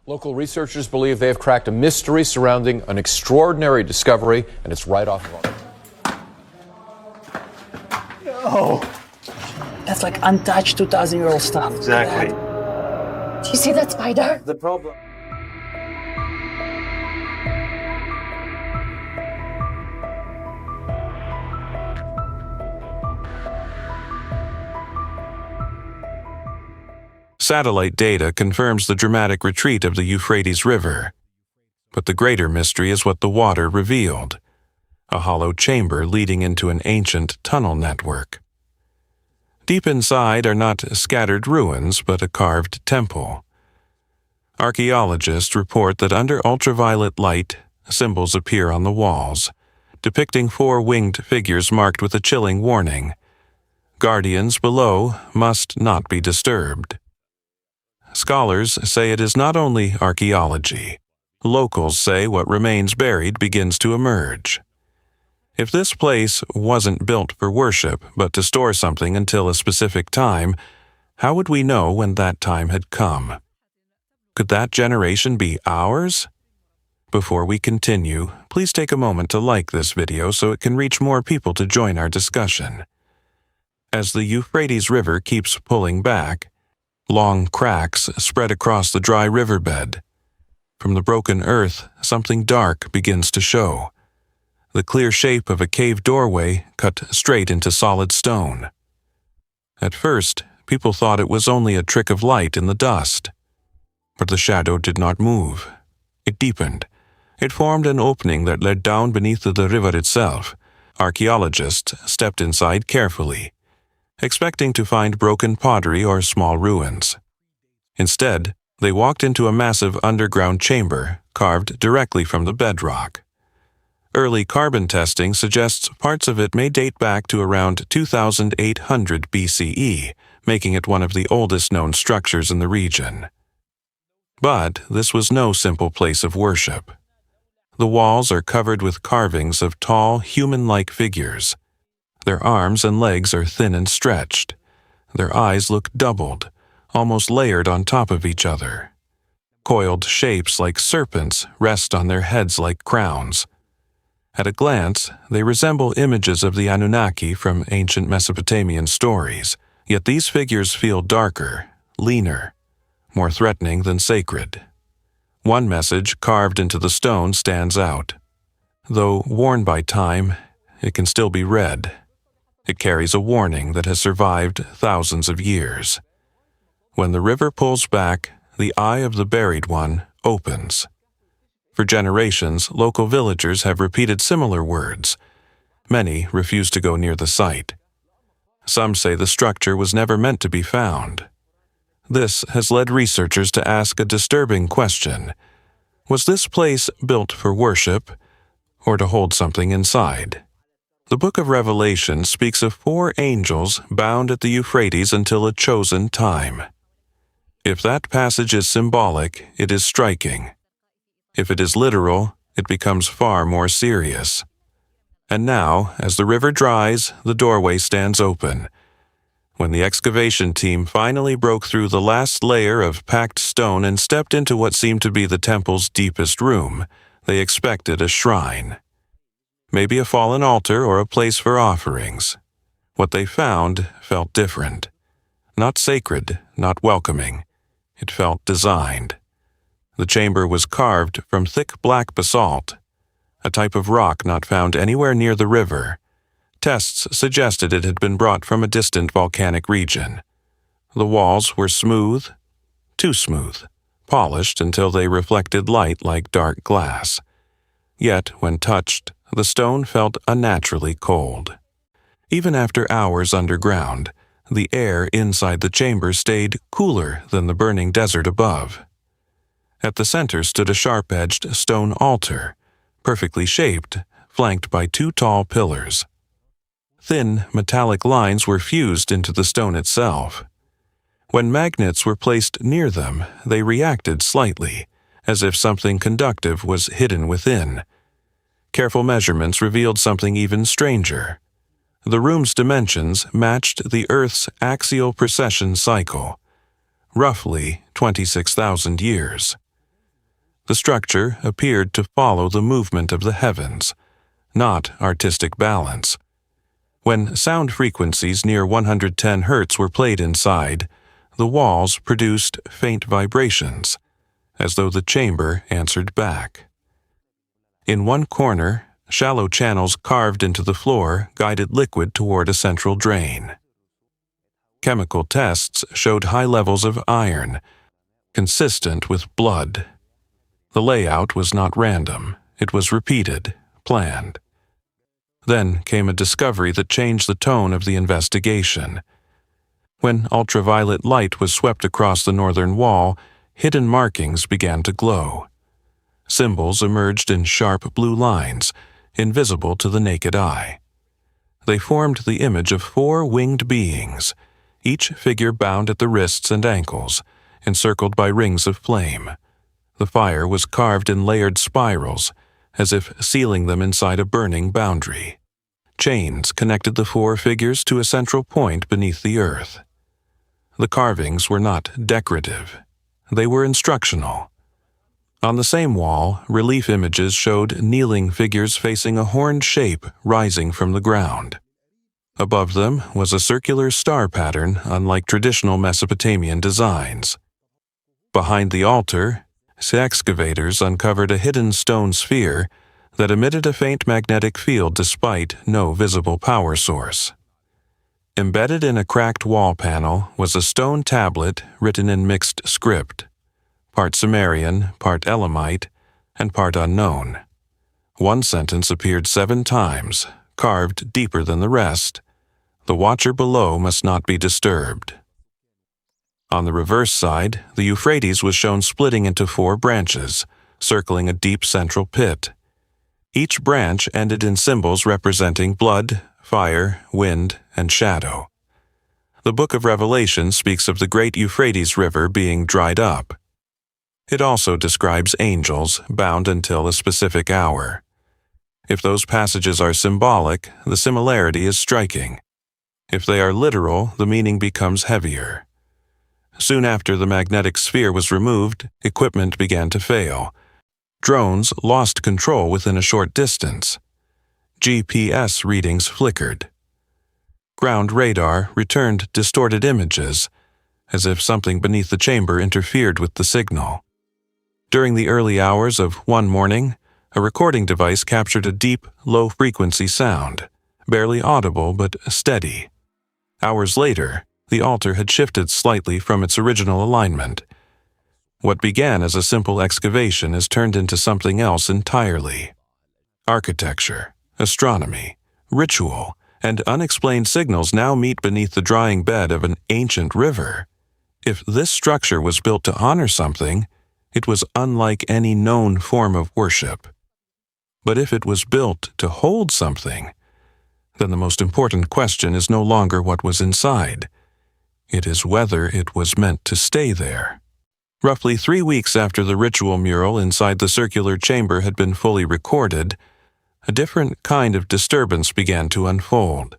Local researchers believe they have cracked a mystery surrounding an extraordinary discovery, and it's right off of our... Oh, that's like untouched 2,000-year-old stuff. exactly. Do you see that spider? The problem. Satellite data confirms the dramatic retreat of the Euphrates River. But the greater mystery is what the water revealed: a hollow chamber leading into an ancient tunnel network. Deep inside are not scattered ruins, but a carved temple. Archaeologists report that under ultraviolet light, symbols appear on the walls, depicting four winged figures marked with a chilling warning: guardians below must not be disturbed. Scholars say it is not only archaeology. Locals say what remains buried begins to emerge. If this place wasn't built for worship, but to store something until a specific time, how would we know when that time had come? Could that generation be ours? Before we continue, please take a moment to like this video so it can reach more people to join our discussion. As the Euphrates River keeps pulling back, long cracks spread across the dry riverbed. From the broken earth, something dark begins to show: the clear shape of a cave doorway cut straight into solid stone. At first, people thought it was only a trick of light in the dust. But the shadow did not move. It deepened. It formed an opening that led down beneath the river itself. Archaeologists stepped inside carefully, expecting to find broken pottery or small ruins. Instead, they walked into a massive underground chamber carved directly from the bedrock. Early carbon testing suggests parts of it may date back to around 2,800 BCE, making it one of the oldest known structures in the region. But this was no simple place of worship. The walls are covered with carvings of tall, human-like figures. Their arms and legs are thin and stretched. Their eyes look doubled, almost layered on top of each other. Coiled shapes like serpents rest on their heads like crowns. At a glance, they resemble images of the Anunnaki from ancient Mesopotamian stories, yet these figures feel darker, leaner, more threatening than sacred. One message carved into the stone stands out. Though worn by time, it can still be read. It carries a warning that has survived thousands of years. When the river pulls back, the eye of the buried one opens. For generations, local villagers have repeated similar words. Many refuse to go near the site. Some say the structure was never meant to be found. This has led researchers to ask a disturbing question: was this place built for worship, or to hold something inside? The Book of Revelation speaks of 4 angels bound at the Euphrates until a chosen time. If that passage is symbolic, it is striking. If it is literal, it becomes far more serious. And now, as the river dries, the doorway stands open. When the excavation team finally broke through the last layer of packed stone and stepped into what seemed to be the temple's deepest room, they expected a shrine. Maybe a fallen altar or a place for offerings. What they found felt different. Not sacred, not welcoming. It felt designed. The chamber was carved from thick black basalt, a type of rock not found anywhere near the river. Tests suggested it had been brought from a distant volcanic region. The walls were smooth, too smooth, polished until they reflected light like dark glass. Yet, when touched, the stone felt unnaturally cold. Even after hours underground, the air inside the chamber stayed cooler than the burning desert above. At the center stood a sharp-edged stone altar, perfectly shaped, flanked by 2 tall pillars. Thin, metallic lines were fused into the stone itself. When magnets were placed near them, they reacted slightly, as if something conductive was hidden within. Careful measurements revealed something even stranger. The room's dimensions matched the Earth's axial precession cycle, roughly 26,000 years. The structure appeared to follow the movement of the heavens, not artistic balance. When sound frequencies near 110 Hz were played inside, the walls produced faint vibrations, as though the chamber answered back. In one corner, shallow channels carved into the floor guided liquid toward a central drain. Chemical tests showed high levels of iron, consistent with blood. The layout was not random. It was repeated, planned. Then came a discovery that changed the tone of the investigation. When ultraviolet light was swept across the northern wall, hidden markings began to glow. Symbols emerged in sharp blue lines, invisible to the naked eye. They formed the image of 4 winged beings, each figure bound at the wrists and ankles, encircled by rings of flame. The fire was carved in layered spirals, as if sealing them inside a burning boundary. Chains connected the 4 figures to a central point beneath the earth. The carvings were not decorative. They were instructional. On the same wall, relief images showed kneeling figures facing a horned shape rising from the ground. Above them was a circular star pattern unlike traditional Mesopotamian designs. Behind the altar, excavators uncovered a hidden stone sphere that emitted a faint magnetic field despite no visible power source. Embedded in a cracked wall panel was a stone tablet written in mixed script, part Sumerian, part Elamite, and part unknown. One sentence appeared 7 times, carved deeper than the rest. The watcher below must not be disturbed. On the reverse side, the Euphrates was shown splitting into 4 branches, circling a deep central pit. Each branch ended in symbols representing blood, fire, wind, and shadow. The Book of Revelation speaks of the great Euphrates River being dried up. It also describes angels bound until a specific hour. If those passages are symbolic, the similarity is striking. If they are literal, the meaning becomes heavier. Soon after the magnetic sphere was removed, equipment began to fail. Drones lost control within a short distance. GPS readings flickered. Ground radar returned distorted images, as if something beneath the chamber interfered with the signal. During the early hours of one morning, a recording device captured a deep, low-frequency sound, barely audible but steady. Hours later, the altar had shifted slightly from its original alignment. What began as a simple excavation has turned into something else entirely. Architecture, astronomy, ritual, and unexplained signals now meet beneath the drying bed of an ancient river. If this structure was built to honor something, it was unlike any known form of worship. But if it was built to hold something, then the most important question is no longer what was inside. It is whether it was meant to stay there. Roughly 3 weeks after the ritual mural inside the circular chamber had been fully recorded, a different kind of disturbance began to unfold.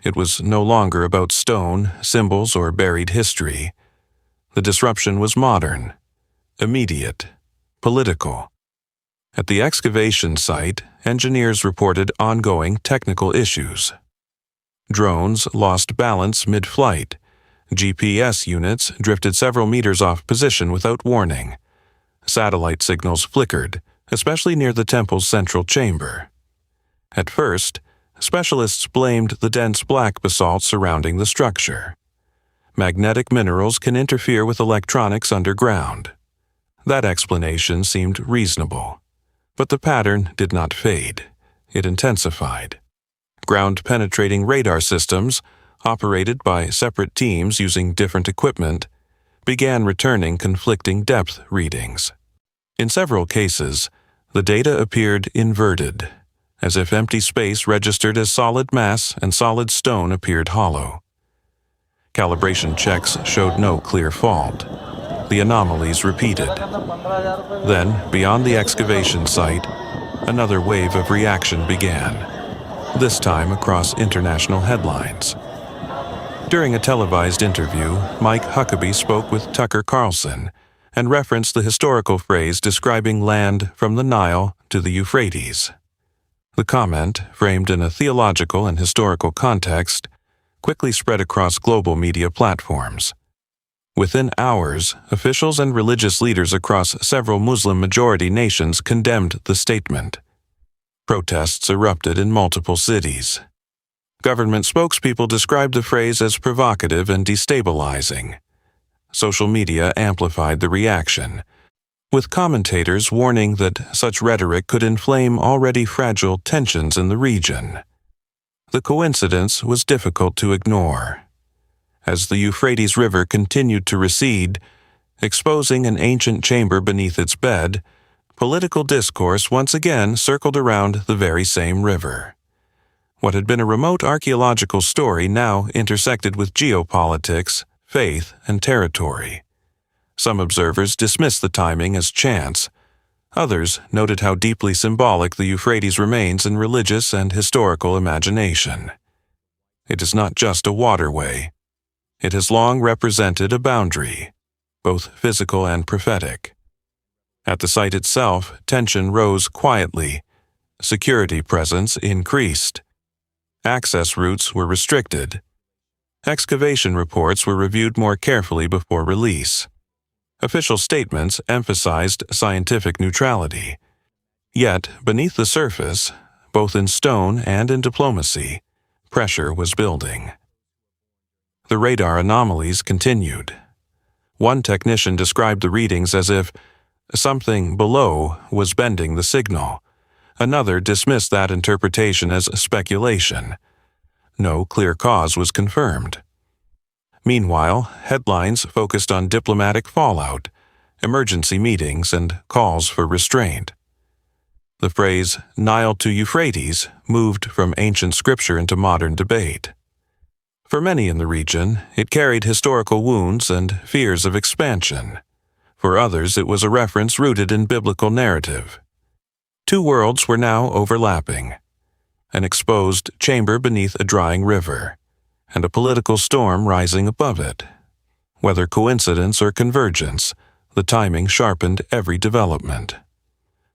It was no longer about stone, symbols, or buried history. The disruption was modern, immediate, political. At the excavation site, engineers reported ongoing technical issues. Drones lost balance mid-flight. GPS units drifted several meters off position without warning. Satellite signals flickered, especially near the temple's central chamber. At first, specialists blamed the dense black basalt surrounding the structure. Magnetic minerals can interfere with electronics underground. That explanation seemed reasonable. But the pattern did not fade. It intensified. Ground-penetrating radar systems, operated by separate teams using different equipment, began returning conflicting depth readings. In several cases, the data appeared inverted, as if empty space registered as solid mass and solid stone appeared hollow. Calibration checks showed no clear fault. The anomalies repeated. Then, beyond the excavation site, another wave of reaction began, this time across international headlines. During a televised interview, Mike Huckabee spoke with Tucker Carlson, and referenced the historical phrase describing land from the Nile to the Euphrates. The comment, framed in a theological and historical context, quickly spread across global media platforms. Within hours, officials and religious leaders across several Muslim-majority nations condemned the statement. Protests erupted in multiple cities. Government spokespeople described the phrase as provocative and destabilizing. Social media amplified the reaction, with commentators warning that such rhetoric could inflame already fragile tensions in the region. The coincidence was difficult to ignore. As the Euphrates River continued to recede, exposing an ancient chamber beneath its bed, political discourse once again circled around the very same river. What had been a remote archaeological story now intersected with geopolitics, faith, and territory. Some observers dismissed the timing as chance. Others noted how deeply symbolic the Euphrates remains in religious and historical imagination. It is not just a waterway. It has long represented a boundary, both physical and prophetic. At the site itself, tension rose quietly. Security presence increased. Access routes were restricted. Excavation reports were reviewed more carefully before release. Official statements emphasized scientific neutrality. Yet, beneath the surface, both in stone and in diplomacy, pressure was building. The radar anomalies continued. One technician described the readings as if something below was bending the signal. Another dismissed that interpretation as speculation. No clear cause was confirmed. Meanwhile, headlines focused on diplomatic fallout, emergency meetings, and calls for restraint. The phrase Nile to Euphrates moved from ancient scripture into modern debate. For many in the region, it carried historical wounds and fears of expansion. For others, it was a reference rooted in biblical narrative. Two worlds were now overlapping: an exposed chamber beneath a drying river, and a political storm rising above it. Whether coincidence or convergence, the timing sharpened every development.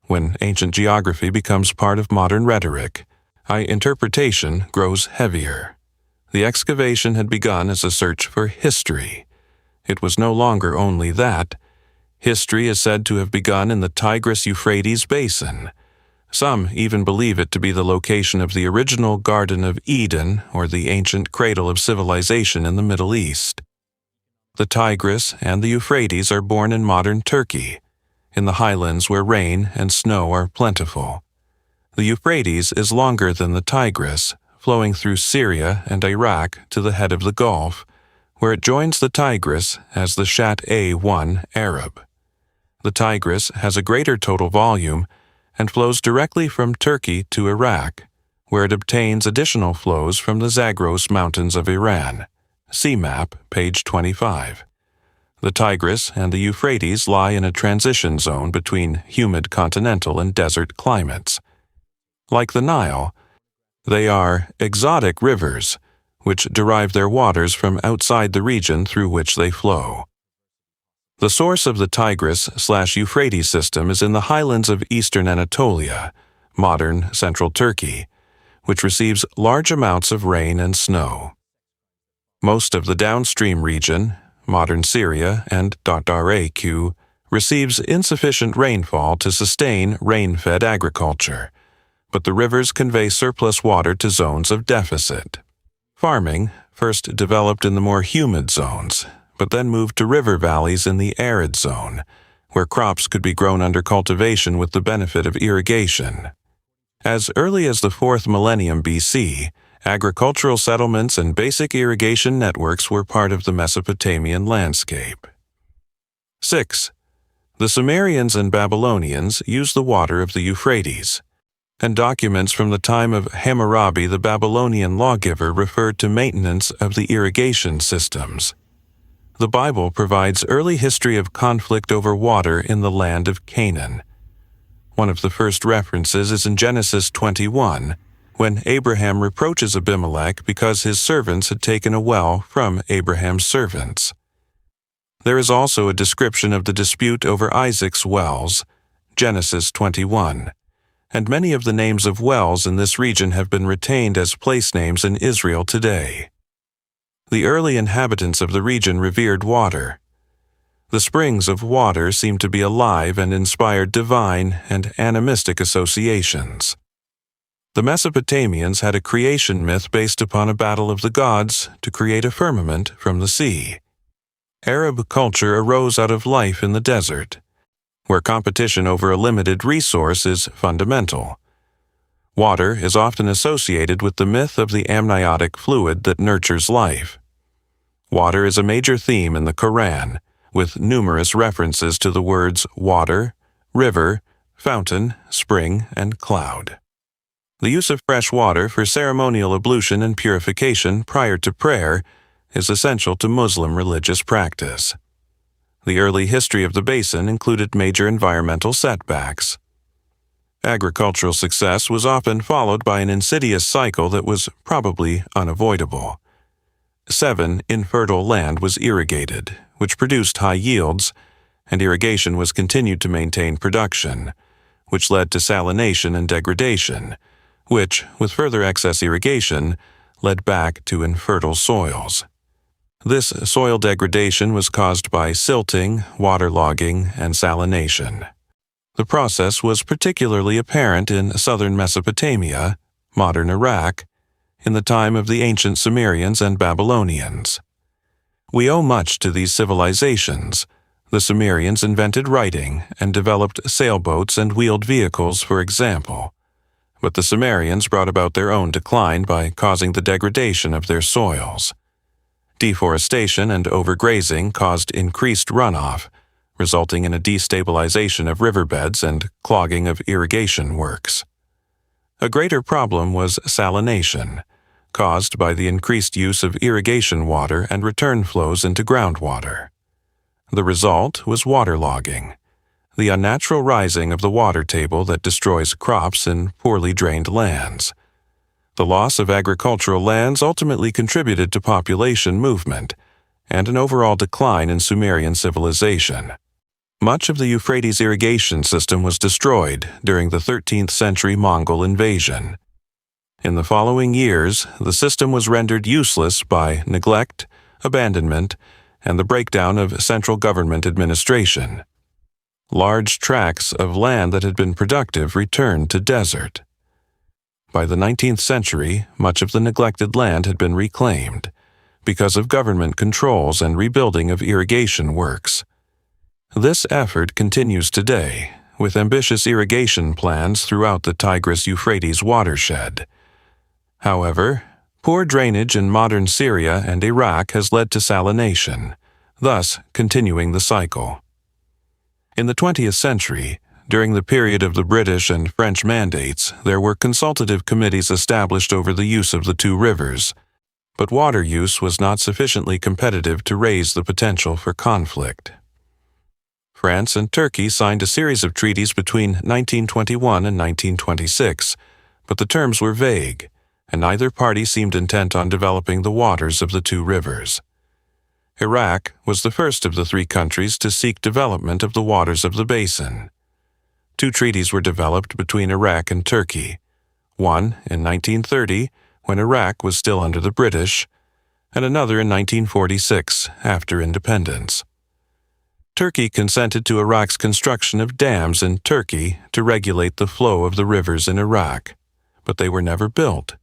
When ancient geography becomes part of modern rhetoric, interpretation grows heavier. The excavation had begun as a search for history. It was no longer only that. History is said to have begun in the Tigris-Euphrates basin. Some even believe it to be the location of the original Garden of Eden, or the ancient cradle of civilization in the Middle East. The Tigris and the Euphrates are born in modern Turkey, in the highlands where rain and snow are plentiful. The Euphrates is longer than the Tigris, flowing through Syria and Iraq to the head of the Gulf, where it joins the Tigris as the Shat A1 Arab. The Tigris has a greater total volume and flows directly from Turkey to Iraq, where it obtains additional flows from the Zagros Mountains of Iran. See map, page 25. The Tigris and the Euphrates lie in a transition zone between humid continental and desert climates. Like the Nile, they are exotic rivers, which derive their waters from outside the region through which they flow. The source of the Tigris/Euphrates system is in the highlands of eastern Anatolia, modern central Turkey, which receives large amounts of rain and snow. Most of the downstream region, modern Syria and Dardaraq, receives insufficient rainfall to sustain rain-fed agriculture, but the rivers convey surplus water to zones of deficit. Farming first developed in the more humid zones, but then moved to river valleys in the arid zone, where crops could be grown under cultivation with the benefit of irrigation. As early as the 4th millennium BC, agricultural settlements and basic irrigation networks were part of the Mesopotamian landscape. 6. The Sumerians and Babylonians used the water of the Euphrates, and documents from the time of Hammurabi the Babylonian lawgiver referred to maintenance of the irrigation systems. The Bible provides early history of conflict over water in the land of Canaan. One of the first references is in Genesis 21, when Abraham reproaches Abimelech because his servants had taken a well from Abraham's servants. There is also a description of the dispute over Isaac's wells, Genesis 21, and many of the names of wells in this region have been retained as place names in Israel today. The early inhabitants of the region revered water. The springs of water seem to be alive and inspired divine and animistic associations. The Mesopotamians had a creation myth based upon a battle of the gods to create a firmament from the sea. Arab culture arose out of life in the desert, where competition over a limited resource is fundamental. Water is often associated with the myth of the amniotic fluid that nurtures life. Water is a major theme in the Quran, with numerous references to the words water, river, fountain, spring, and cloud. The use of fresh water for ceremonial ablution and purification prior to prayer is essential to Muslim religious practice. The early history of the basin included major environmental setbacks. Agricultural success was often followed by an insidious cycle that was probably unavoidable. 7. Infertile land was irrigated, which produced high yields, and irrigation was continued to maintain production, which led to salination and degradation, which, with further excess irrigation, led back to infertile soils. This soil degradation was caused by silting, waterlogging, and salination. The process was particularly apparent in southern Mesopotamia, modern Iraq, in the time of the ancient Sumerians and Babylonians. We owe much to these civilizations. The Sumerians invented writing and developed sailboats and wheeled vehicles, for example. But the Sumerians brought about their own decline by causing the degradation of their soils. Deforestation and overgrazing caused increased runoff, resulting in a destabilization of riverbeds and clogging of irrigation works. A greater problem was salination, caused by the increased use of irrigation water and return flows into groundwater. The result was waterlogging, the unnatural rising of the water table that destroys crops in poorly drained lands. The loss of agricultural lands ultimately contributed to population movement and an overall decline in Sumerian civilization. Much of the Euphrates irrigation system was destroyed during the 13th century Mongol invasion. In the following years, the system was rendered useless by neglect, abandonment, and the breakdown of central government administration. Large tracts of land that had been productive returned to desert. By the 19th century, much of the neglected land had been reclaimed because of government controls and rebuilding of irrigation works. This effort continues today, with ambitious irrigation plans throughout the Tigris-Euphrates watershed. However, poor drainage in modern Syria and Iraq has led to salination, thus continuing the cycle. In the 20th century, during the period of the British and French mandates, there were consultative committees established over the use of the two rivers, but water use was not sufficiently competitive to raise the potential for conflict. France and Turkey signed a series of treaties between 1921 and 1926, but the terms were vague, and neither party seemed intent on developing the waters of the two rivers. Iraq was the first of the three countries to seek development of the waters of the basin. Two treaties were developed between Iraq and Turkey, one in 1930, when Iraq was still under the British, and another in 1946, after independence. Turkey consented to Iraq's construction of dams in Turkey to regulate the flow of the rivers in Iraq, but they were never built.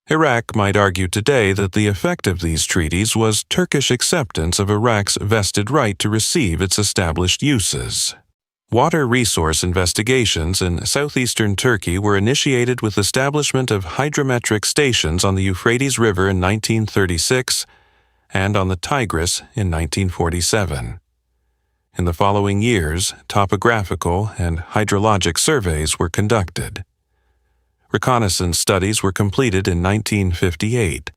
Iraq might argue today that the effect of these treaties was Turkish acceptance of Iraq's vested right to receive its established uses. Water resource investigations in southeastern Turkey were initiated with establishment of hydrometric stations on the Euphrates River in 1936 and on the Tigris in 1947. In the following years, topographical and hydrologic surveys were conducted. Reconnaissance studies were completed in 1958,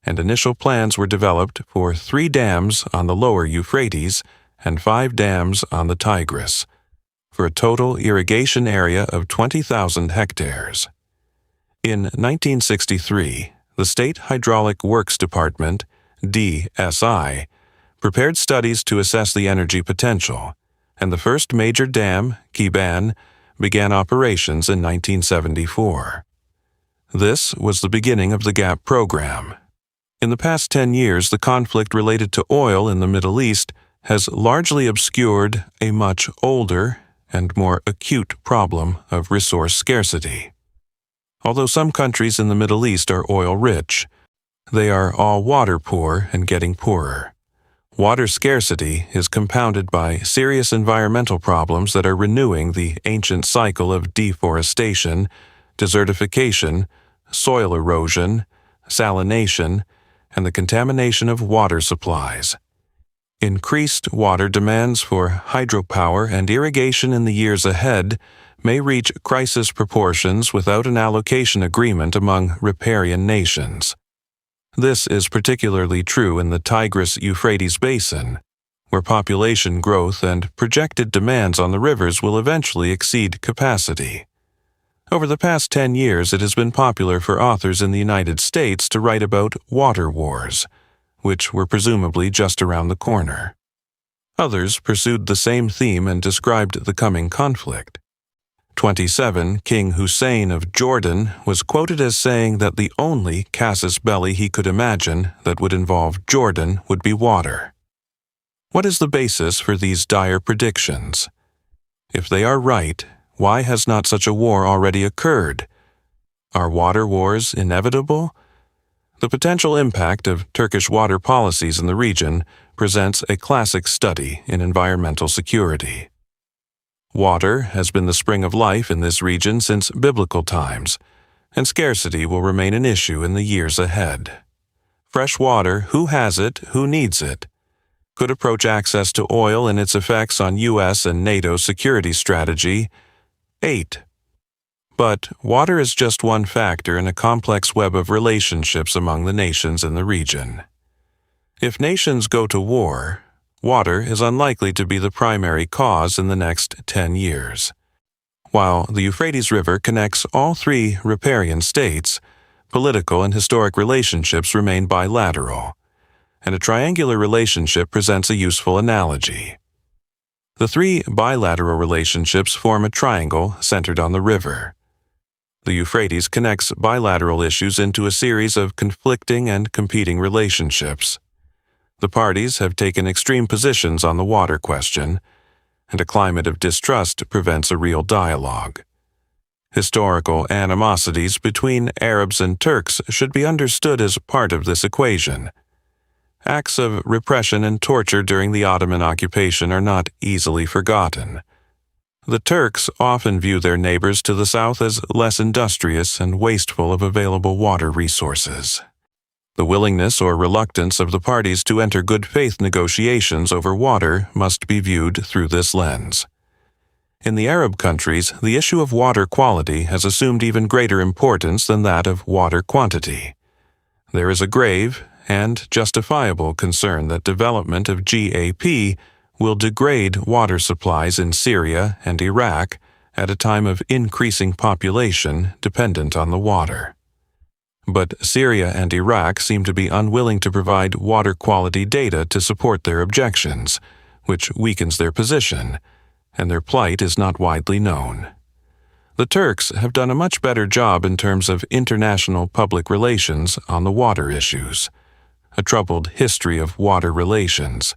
and initial plans were developed for 3 dams on the lower Euphrates and 5 dams on the Tigris, for a total irrigation area of 20,000 hectares. In 1963, the State Hydraulic Works Department, DSI, prepared studies to assess the energy potential, and the first major dam, Kiban, began operations in 1974. This was the beginning of the GAP program. In the past 10 years, the conflict related to oil in the Middle East has largely obscured a much older and more acute problem of resource scarcity. Although some countries in the Middle East are oil-rich, they are all water-poor and getting poorer. Water scarcity is compounded by serious environmental problems that are renewing the ancient cycle of deforestation, desertification, soil erosion, salination, and the contamination of water supplies. Increased water demands for hydropower and irrigation in the years ahead may reach crisis proportions without an allocation agreement among riparian nations. This is particularly true in the Tigris-Euphrates basin, where population growth and projected demands on the rivers will eventually exceed capacity. Over the past 10 years, it has been popular for authors in the United States to write about water wars, which were presumably just around the corner. Others pursued the same theme and described the coming conflict. 27, King Hussein of Jordan was quoted as saying that the only casus belli he could imagine that would involve Jordan would be water. What is the basis for these dire predictions? If they are right, why has not such a war already occurred? Are water wars inevitable? The potential impact of Turkish water policies in the region presents a classic study in environmental security. Water has been the spring of life in this region since biblical times, and scarcity will remain an issue in the years ahead. Fresh water, who has it, who needs it, could approach access to oil and its effects on U.S. and NATO security strategy. 8. But water is just one factor in a complex web of relationships among the nations in the region. If nations go to war, water is unlikely to be the primary cause in the next 10 years. While the Euphrates River connects all three riparian states, political and historic relationships remain bilateral, and a triangular relationship presents a useful analogy. The three bilateral relationships form a triangle centered on the river. The Euphrates connects bilateral issues into a series of conflicting and competing relationships. The parties have taken extreme positions on the water question, and a climate of distrust prevents a real dialogue. Historical animosities between Arabs and Turks should be understood as part of this equation. Acts of repression and torture during the Ottoman occupation are not easily forgotten. The Turks often view their neighbors to the south as less industrious and wasteful of available water resources. The willingness or reluctance of the parties to enter good faith negotiations over water must be viewed through this lens. In the Arab countries, the issue of water quality has assumed even greater importance than that of water quantity. There is a grave and justifiable concern that development of GAP will degrade water supplies in Syria and Iraq at a time of increasing population dependent on the water. But Syria and Iraq seem to be unwilling to provide water quality data to support their objections, which weakens their position, and their plight is not widely known. The Turks have done a much better job in terms of international public relations on the water issues, a troubled history of water relations.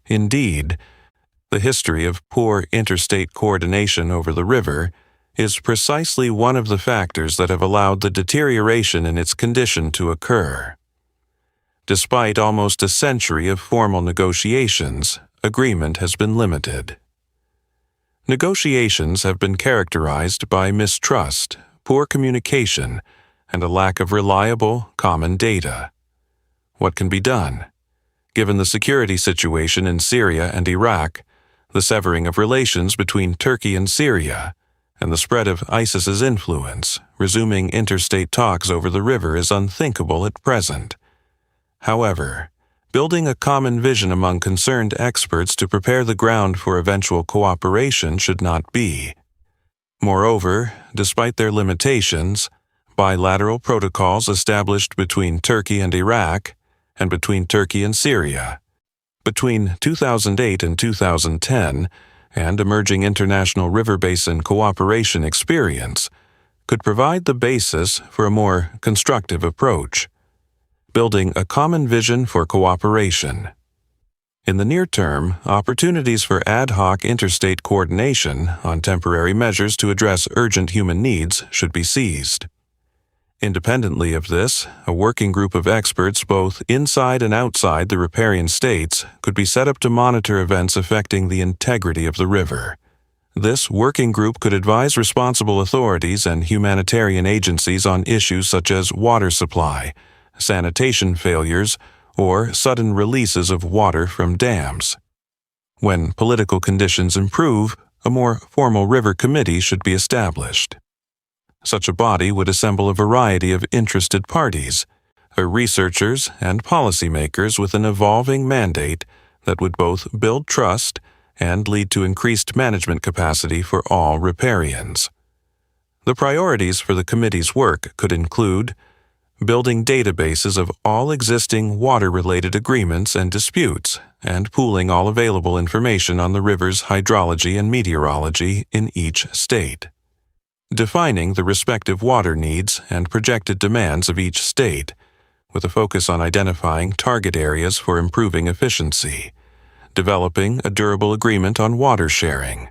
Indeed, the history of poor interstate coordination over the river is precisely one of the factors that have allowed the deterioration in its condition to occur. Despite almost a century of formal negotiations, agreement has been limited. Negotiations have been characterized by mistrust, poor communication, and a lack of reliable, common data. What can be done? Given the security situation in Syria and Iraq, the severing of relations between Turkey and Syria, and the spread of ISIS's influence, resuming interstate talks over the river is unthinkable at present. However, building a common vision among concerned experts to prepare the ground for eventual cooperation should not be. Moreover, despite their limitations, bilateral protocols established between Turkey and Iraq and between Turkey and Syria Between 2008 and 2010, and emerging international river basin cooperation experience could provide the basis for a more constructive approach, building a common vision for cooperation. In the near term, opportunities for ad hoc interstate coordination on temporary measures to address urgent human needs should be seized. Independently of this, a working group of experts both inside and outside the riparian states could be set up to monitor events affecting the integrity of the river. This working group could advise responsible authorities and humanitarian agencies on issues such as water supply, sanitation failures, or sudden releases of water from dams. When political conditions improve, a more formal river committee should be established. Such a body would assemble a variety of interested parties, researchers and policymakers with an evolving mandate that would both build trust and lead to increased management capacity for all riparians. The priorities for the committee's work could include building databases of all existing water-related agreements and disputes, and pooling all available information on the river's hydrology and meteorology in each state. Defining the respective water needs and projected demands of each state, with a focus on identifying target areas for improving efficiency. Developing a durable agreement on water sharing.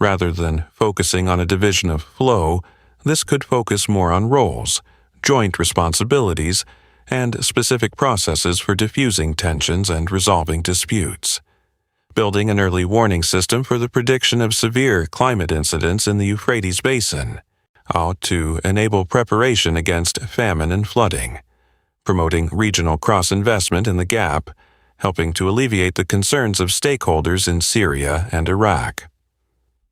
Rather than focusing on a division of flow, this could focus more on roles, joint responsibilities, and specific processes for diffusing tensions and resolving disputes. Building an early warning system for the prediction of severe climate incidents in the Euphrates Basin, to enable preparation against famine and flooding. Promoting regional cross-investment in the gap, helping to alleviate the concerns of stakeholders in Syria and Iraq.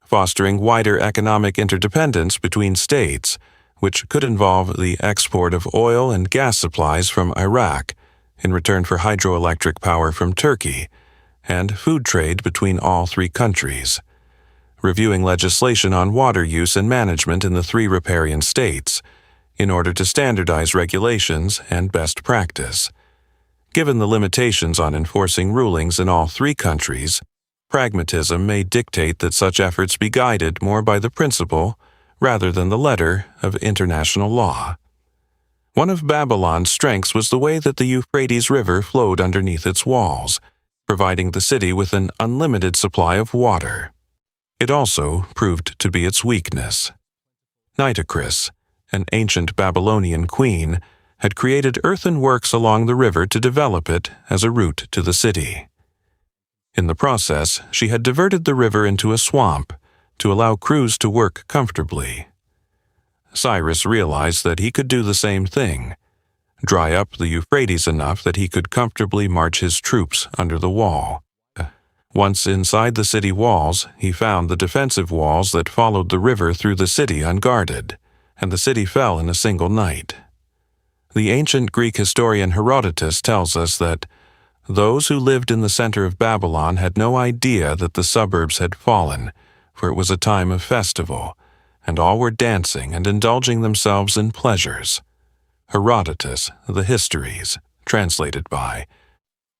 Fostering wider economic interdependence between states, which could involve the export of oil and gas supplies from Iraq in return for hydroelectric power from Turkey, and food trade between all three countries. Reviewing legislation on water use and management in the three riparian states in order to standardize regulations and best practice. Given the limitations on enforcing rulings in all three countries, pragmatism may dictate that such efforts be guided more by the principle rather than the letter of international law. One of Babylon's strengths was the way that the Euphrates River flowed underneath its walls, providing the city with an unlimited supply of water. It also proved to be its weakness. Nitocris, an ancient Babylonian queen, had created earthen works along the river to develop it as a route to the city. In the process, she had diverted the river into a swamp to allow crews to work comfortably. Cyrus realized that he could do the same thing, dry up the Euphrates enough that he could comfortably march his troops under the wall. Once inside the city walls, he found the defensive walls that followed the river through the city unguarded, and the city fell in a single night. The ancient Greek historian Herodotus tells us that those who lived in the center of Babylon had no idea that the suburbs had fallen, for it was a time of festival, and all were dancing and indulging themselves in pleasures. Herodotus, The Histories, translated by.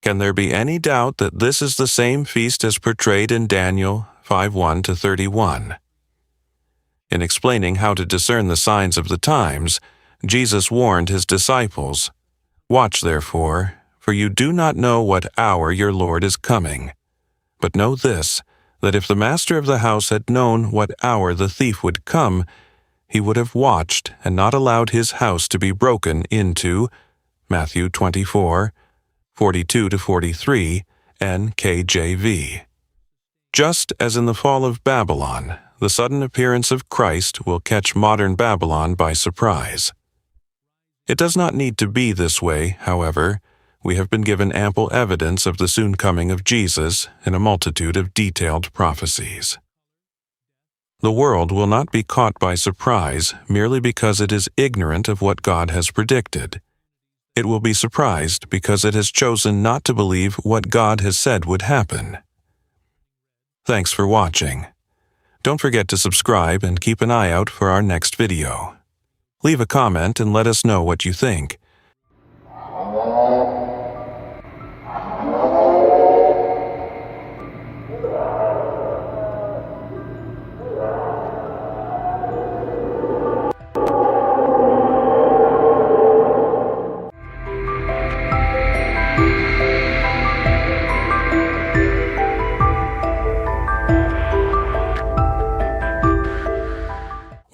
Can there be any doubt that this is the same feast as portrayed in Daniel 5:1-31? In explaining how to discern the signs of the times, Jesus warned his disciples, "Watch therefore, for you do not know what hour your Lord is coming. But know this, that if the master of the house had known what hour the thief would come, he would have watched and not allowed his house to be broken into." Matthew 24:42-43, NKJV. Just as in the fall of Babylon, the sudden appearance of Christ will catch modern Babylon by surprise. It does not need to be this way, however. We have been given ample evidence of the soon coming of Jesus in a multitude of detailed prophecies. The world will not be caught by surprise merely because it is ignorant of what God has predicted. It will be surprised because it has chosen not to believe what God has said would happen. Thanks for watching. Don't forget to subscribe and keep an eye out for our next video. Leave a comment and let us know what you think.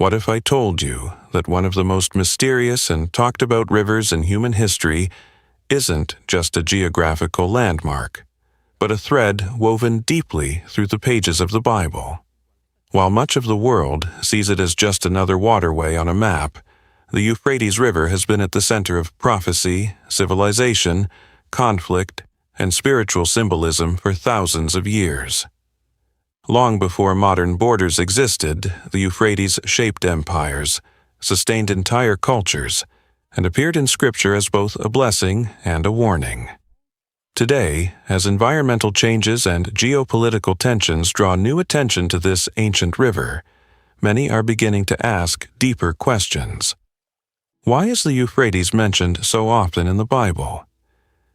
What if I told you that one of the most mysterious and talked about rivers in human history isn't just a geographical landmark, but a thread woven deeply through the pages of the Bible? While much of the world sees it as just another waterway on a map, the Euphrates River has been at the center of prophecy, civilization, conflict, and spiritual symbolism for thousands of years. Long before modern borders existed, the Euphrates shaped empires, sustained entire cultures, and appeared in Scripture as both a blessing and a warning. Today, as environmental changes and geopolitical tensions draw new attention to this ancient river, many are beginning to ask deeper questions. Why is the Euphrates mentioned so often in the Bible?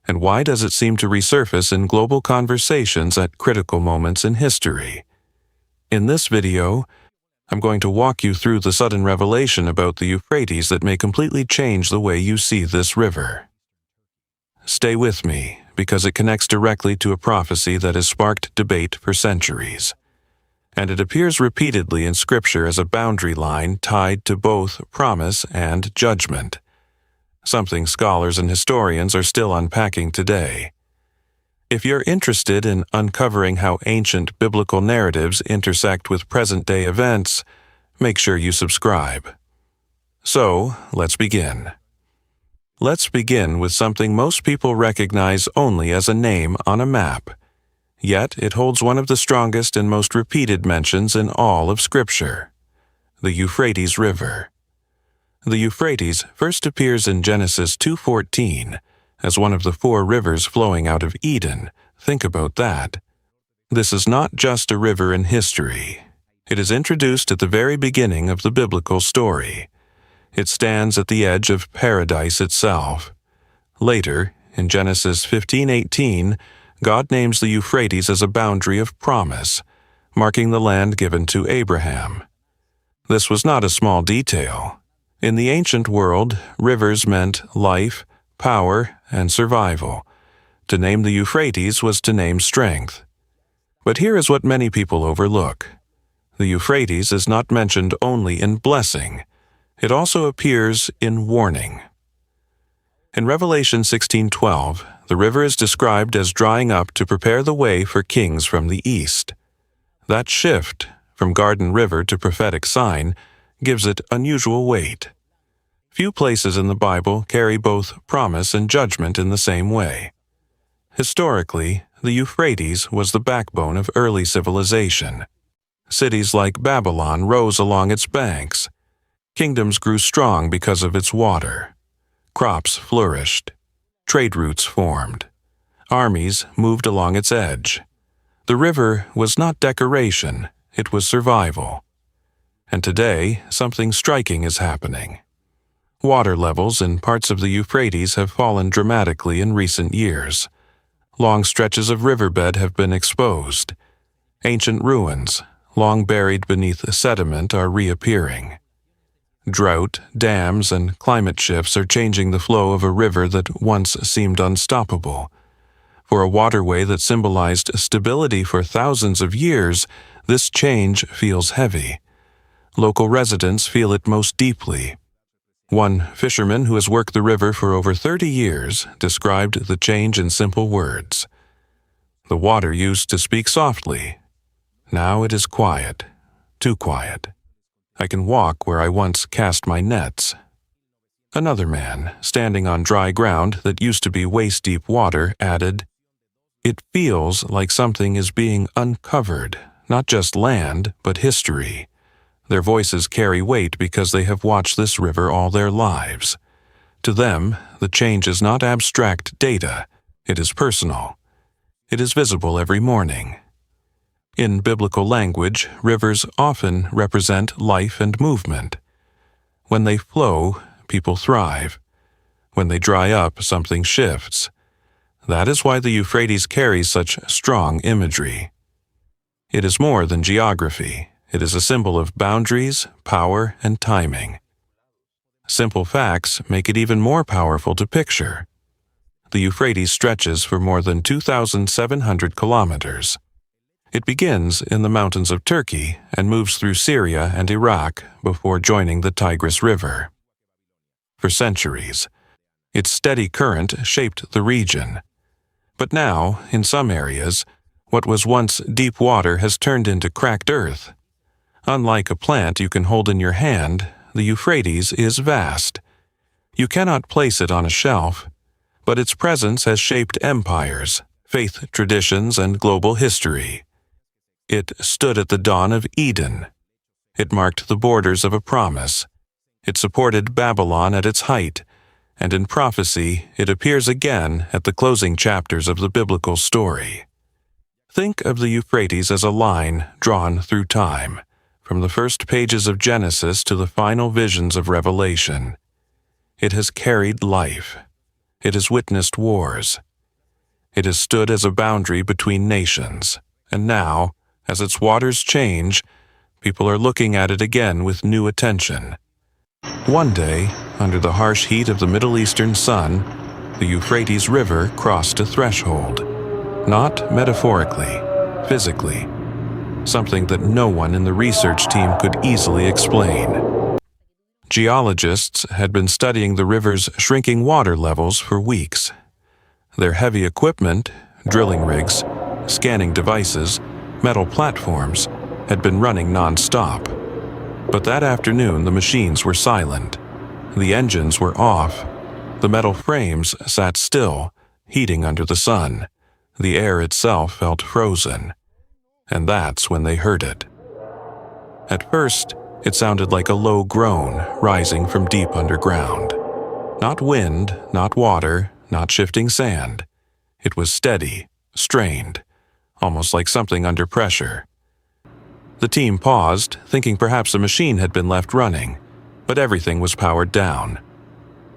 And why does it seem to resurface in global conversations at critical moments in history? In this video, I'm going to walk you through the sudden revelation about the Euphrates that may completely change the way you see this river. Stay with me, because it connects directly to a prophecy that has sparked debate for centuries. And it appears repeatedly in Scripture as a boundary line tied to both promise and judgment, something scholars and historians are still unpacking today. If you're interested in uncovering how ancient biblical narratives intersect with present-day events, make sure you subscribe. So, let's begin. Let's begin with something most people recognize only as a name on a map. Yet it holds one of the strongest and most repeated mentions in all of Scripture: the Euphrates River. The Euphrates first appears in Genesis 2:14 as one of the 4 rivers flowing out of Eden. Think about that. This is not just a river in history. It is introduced at the very beginning of the biblical story. It stands at the edge of paradise itself. Later, in Genesis 15:18, God names the Euphrates as a boundary of promise, marking the land given to Abraham. This was not a small detail. In the ancient world, rivers meant life, power, and survival. To name the Euphrates was to name strength. But here is what many people overlook. The Euphrates is not mentioned only in blessing. It also appears in warning. In Revelation 16:12, the river is described as drying up to prepare the way for kings from the east. That shift, from Garden River to prophetic sign, gives it unusual weight. Few places in the Bible carry both promise and judgment in the same way. Historically, the Euphrates was the backbone of early civilization. Cities like Babylon rose along its banks. Kingdoms grew strong because of its water. Crops flourished. Trade routes formed. Armies moved along its edge. The river was not decoration, it was survival. And today, something striking is happening. Water levels in parts of the Euphrates have fallen dramatically in recent years. Long stretches of riverbed have been exposed. Ancient ruins, long buried beneath sediment, are reappearing. Drought, dams, and climate shifts are changing the flow of a river that once seemed unstoppable. For a waterway that symbolized stability for thousands of years, this change feels heavy. Local residents feel it most deeply. One fisherman who has worked the river for over 30 years described the change in simple words. The water used to speak softly. Now it is quiet, too quiet. I can walk where I once cast my nets. Another man, standing on dry ground that used to be waist-deep water, added, "It feels like something is being uncovered, not just land, but history." Their voices carry weight because they have watched this river all their lives. To them, the change is not abstract data, it is personal. It is visible every morning. In biblical language, rivers often represent life and movement. When they flow, people thrive. When they dry up, something shifts. That is why the Euphrates carries such strong imagery. It is more than geography. It is a symbol of boundaries, power, and timing. Simple facts make it even more powerful to picture. The Euphrates stretches for more than 2,700 kilometers. It begins in the mountains of Turkey and moves through Syria and Iraq before joining the Tigris River. For centuries, its steady current shaped the region. But now, in some areas, what was once deep water has turned into cracked earth. Unlike a plant you can hold in your hand, the Euphrates is vast. You cannot place it on a shelf, but its presence has shaped empires, faith traditions, and global history. It stood at the dawn of Eden. It marked the borders of a promise. It supported Babylon at its height, and in prophecy it appears again at the closing chapters of the biblical story. Think of the Euphrates as a line drawn through time, from the first pages of Genesis to the final visions of Revelation. It has carried life. It has witnessed wars. It has stood as a boundary between nations, and now, as its waters change, people are looking at it again with new attention. One day, under the harsh heat of the Middle Eastern sun, the Euphrates River crossed a threshold. Not metaphorically, physically. Something that no one in the research team could easily explain. Geologists had been studying the river's shrinking water levels for weeks. Their heavy equipment, drilling rigs, scanning devices, metal platforms, had been running non-stop. But that afternoon the machines were silent. The engines were off. The metal frames sat still, heating under the sun. The air itself felt frozen. And that's when they heard it. At first, it sounded like a low groan rising from deep underground. Not wind, not water, not shifting sand. It was steady, strained, almost like something under pressure. The team paused, thinking perhaps a machine had been left running, but everything was powered down.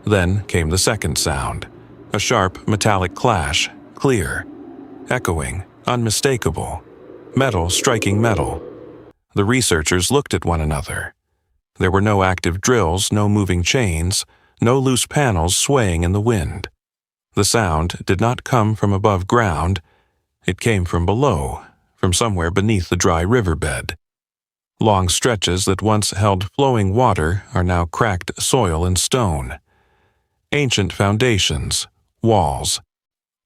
Then came the second sound, a sharp metallic clash, clear, echoing, unmistakable, metal striking metal. The researchers looked at one another. There were no active drills, no moving chains, no loose panels swaying in the wind. The sound did not come from above ground. It came from below, from somewhere beneath the dry riverbed. Long stretches that once held flowing water are now cracked soil and stone. Ancient foundations, walls,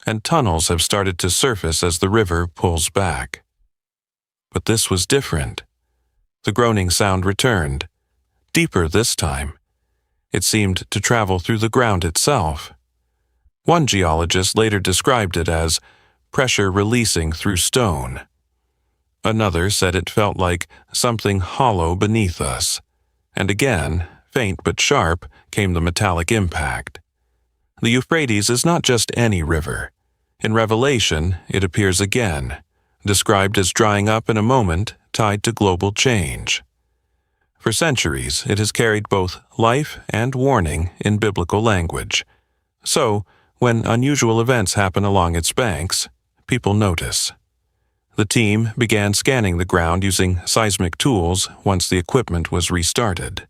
and tunnels have started to surface as the river pulls back. But this was different. The groaning sound returned, deeper this time. It seemed to travel through the ground itself. One geologist later described it as pressure releasing through stone. Another said it felt like something hollow beneath us. And again, faint but sharp, came the metallic impact. The Euphrates is not just any river. In Revelation, it appears again, described as drying up in a moment tied to global change. For centuries, it has carried both life and warning in biblical language. So, when unusual events happen along its banks, people notice. The team began scanning the ground using seismic tools once the equipment was restarted.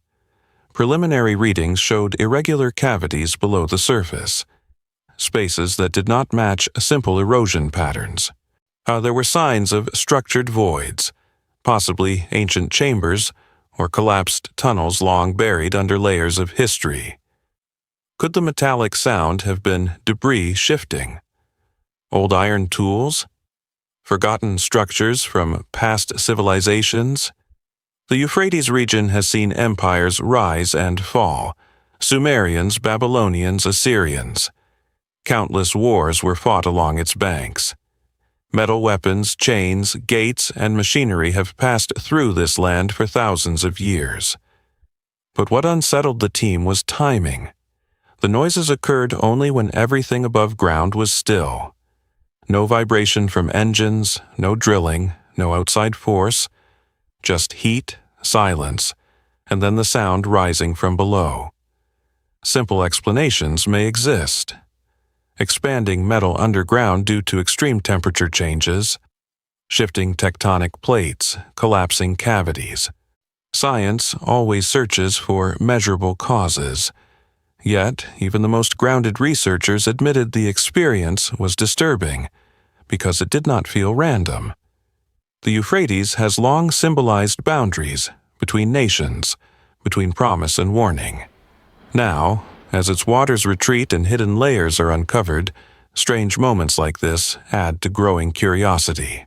Preliminary readings showed irregular cavities below the surface, spaces that did not match simple erosion patterns. There were signs of structured voids, possibly ancient chambers or collapsed tunnels long buried under layers of history. Could the metallic sound have been debris shifting? Old iron tools? Forgotten structures from past civilizations? The Euphrates region has seen empires rise and fall. Sumerians, Babylonians, Assyrians. Countless wars were fought along its banks. Metal weapons, chains, gates, and machinery have passed through this land for thousands of years. But what unsettled the team was timing. The noises occurred only when everything above ground was still. No vibration from engines, no drilling, no outside force, just heat, silence, and then the sound rising from below. Simple explanations may exist. Expanding metal underground due to extreme temperature changes, shifting tectonic plates, collapsing cavities. Science always searches for measurable causes. Yet, even the most grounded researchers admitted the experience was disturbing because it did not feel random. The Euphrates has long symbolized boundaries between nations, between promise and warning. Now, as its waters retreat and hidden layers are uncovered, strange moments like this add to growing curiosity.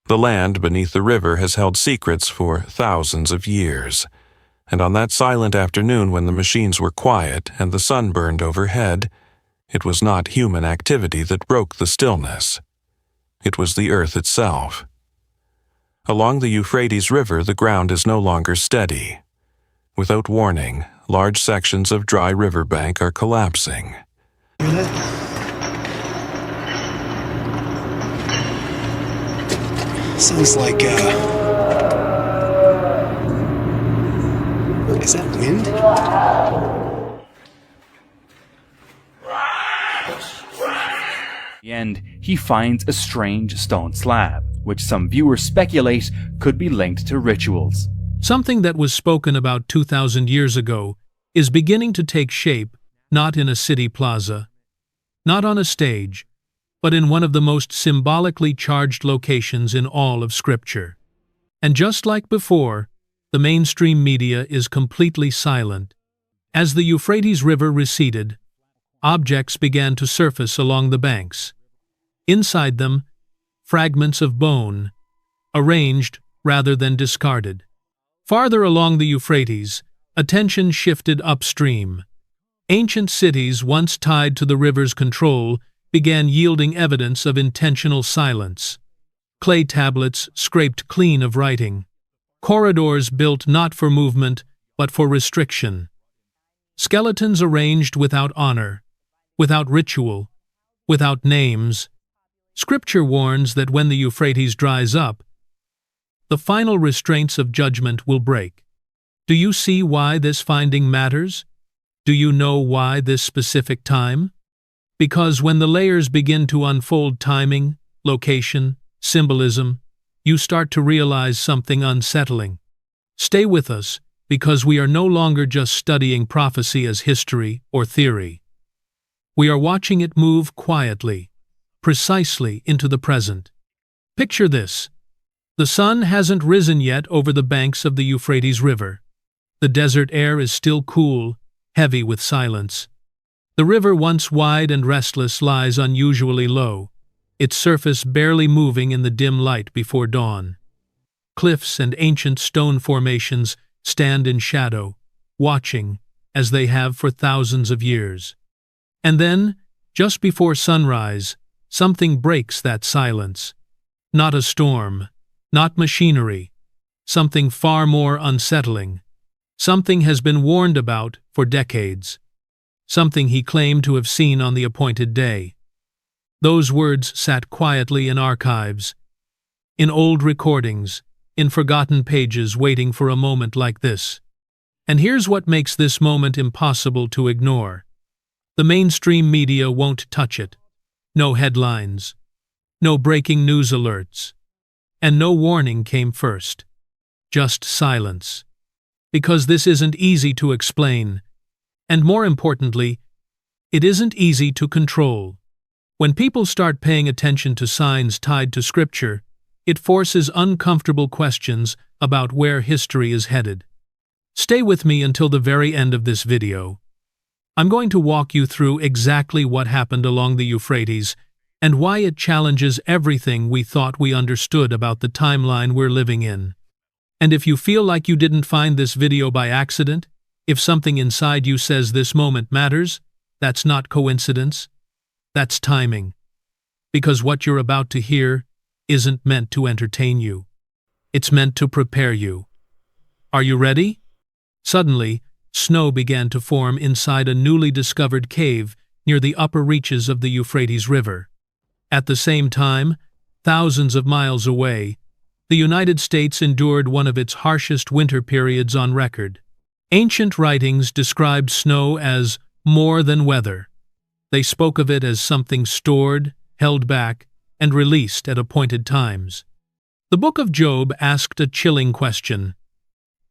The land beneath the river has held secrets for thousands of years, and on that silent afternoon when the machines were quiet and the sun burned overhead, it was not human activity that broke the stillness. It was the earth itself. Along the Euphrates River, the ground is no longer steady. Without warning, large sections of dry riverbank are collapsing. Sounds like, is that wind? the end, he finds a strange stone slab, which some viewers speculate could be linked to rituals. Something that was spoken about 2,000 years ago is beginning to take shape, not in a city plaza, not on a stage, but in one of the most symbolically charged locations in all of Scripture. And just like before, the mainstream media is completely silent. As the Euphrates River receded, objects began to surface along the banks. Inside them, fragments of bone, arranged rather than discarded. Farther along the Euphrates, attention shifted upstream. Ancient cities once tied to the river's control began yielding evidence of intentional silence. Clay tablets scraped clean of writing. Corridors built not for movement, but for restriction. Skeletons arranged without honor, without ritual, without names. Scripture warns that when the Euphrates dries up, the final restraints of judgment will break. Do you see why this finding matters? Do you know why this specific time? Because when the layers begin to unfold timing, location, symbolism, you start to realize something unsettling. Stay with us, because we are no longer just studying prophecy as history or theory. We are watching it move quietly, precisely into the present. Picture this. The sun hasn't risen yet over the banks of the Euphrates River. The desert air is still cool, heavy with silence. The river, once wide and restless, lies unusually low, its surface barely moving in the dim light before dawn. Cliffs and ancient stone formations stand in shadow, watching, as they have for thousands of years. And then, just before sunrise, something breaks that silence. Not a storm, not machinery, something far more unsettling. Something has been warned about for decades. Something he claimed to have seen on the appointed day. Those words sat quietly in archives, in old recordings, in forgotten pages waiting for a moment like this. And here's what makes this moment impossible to ignore. The mainstream media won't touch it. No headlines, no breaking news alerts, and no warning came first. Just silence. Because this isn't easy to explain, and more importantly, it isn't easy to control. When people start paying attention to signs tied to Scripture, it forces uncomfortable questions about where history is headed. Stay with me until the very end of this video. I'm going to walk you through exactly what happened along the Euphrates and why it challenges everything we thought we understood about the timeline we're living in. And if you feel like you didn't find this video by accident, if something inside you says this moment matters, that's not coincidence. That's timing. Because what you're about to hear isn't meant to entertain you. It's meant to prepare you. Are you ready? Suddenly, snow began to form inside a newly discovered cave near the upper reaches of the Euphrates River. At the same time, thousands of miles away, the United States endured one of its harshest winter periods on record. Ancient writings described snow as more than weather. They spoke of it as something stored, held back, and released at appointed times. The book of Job asked a chilling question.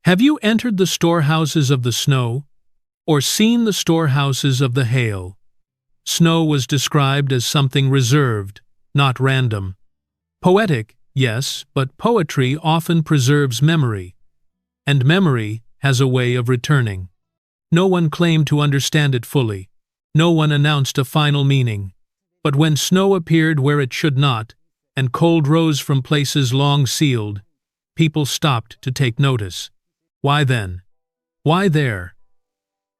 Have you entered the storehouses of the snow, or seen the storehouses of the hail? Snow was described as something reserved, not random. Poetic, yes, but poetry often preserves memory, and memory has a way of returning. No one claimed to understand it fully. No one announced a final meaning. But when snow appeared where it should not, and cold rose from places long sealed, people stopped to take notice. Why then? Why there?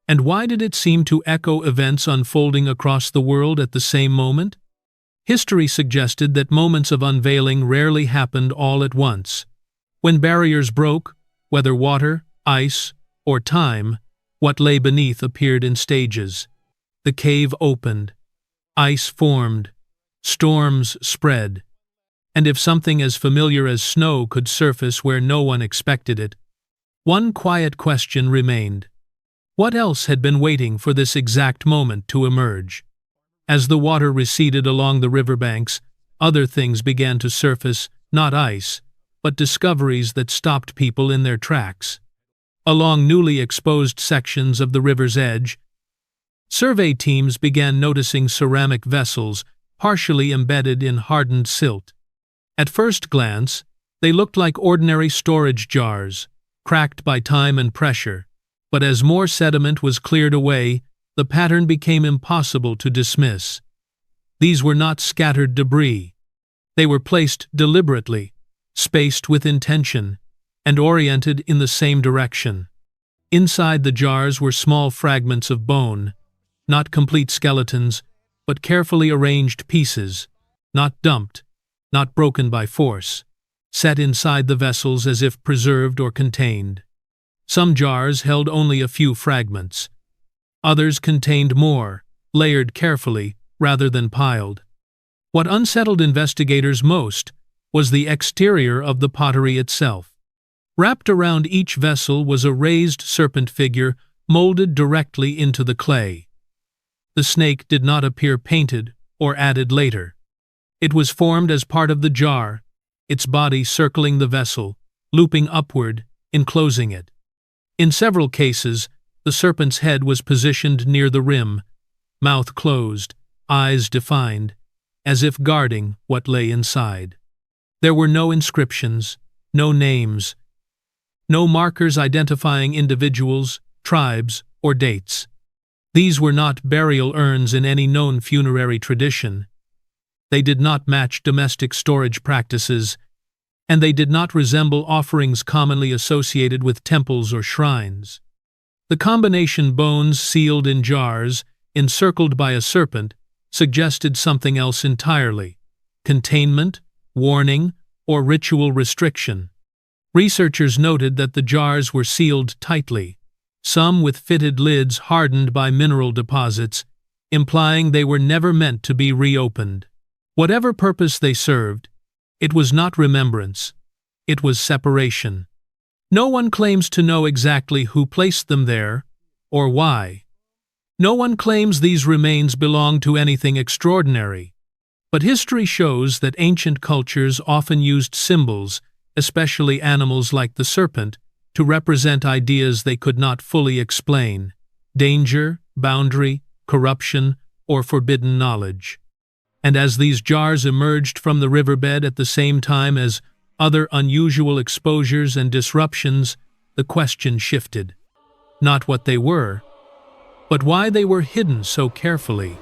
And why did it seem to echo events unfolding across the world at the same moment? History suggested that moments of unveiling rarely happened all at once. When barriers broke, whether water, ice, or time, what lay beneath appeared in stages. The cave opened. Ice formed. Storms spread. And if something as familiar as snow could surface where no one expected it, one quiet question remained. What else had been waiting for this exact moment to emerge? As the water receded along the riverbanks, other things began to surface, not ice, but discoveries that stopped people in their tracks. Along newly exposed sections of the river's edge, survey teams began noticing ceramic vessels partially embedded in hardened silt. At first glance, they looked like ordinary storage jars, cracked by time and pressure, but as more sediment was cleared away, the pattern became impossible to dismiss. These were not scattered debris. They were placed deliberately, spaced with intention, and oriented in the same direction. Inside the jars were small fragments of bone, not complete skeletons, but carefully arranged pieces, not dumped, not broken by force, set inside the vessels as if preserved or contained. Some jars held only a few fragments. Others contained more, layered carefully rather than piled. What unsettled investigators most was the exterior of the pottery itself. Wrapped around each vessel was a raised serpent figure molded directly into the clay. The snake did not appear painted or added later. It was formed as part of the jar, its body circling the vessel, looping upward, enclosing it. In several cases, the serpent's head was positioned near the rim, mouth closed, eyes defined, as if guarding what lay inside. There were no inscriptions, no names, no markers identifying individuals, tribes, or dates. These were not burial urns in any known funerary tradition. They did not match domestic storage practices, and they did not resemble offerings commonly associated with temples or shrines. The combination bones sealed in jars, encircled by a serpent, suggested something else entirely: containment, warning, or ritual restriction. Researchers noted that the jars were sealed tightly, some with fitted lids hardened by mineral deposits, implying they were never meant to be reopened. Whatever purpose they served, it was not remembrance, it was separation. No one claims to know exactly who placed them there, or why. No one claims these remains belong to anything extraordinary. But history shows that ancient cultures often used symbols, especially animals like the serpent, to represent ideas they could not fully explain: danger, boundary, corruption, or forbidden knowledge. And as these jars emerged from the riverbed at the same time as other unusual exposures and disruptions, the question shifted. Not what they were, but why they were hidden so carefully,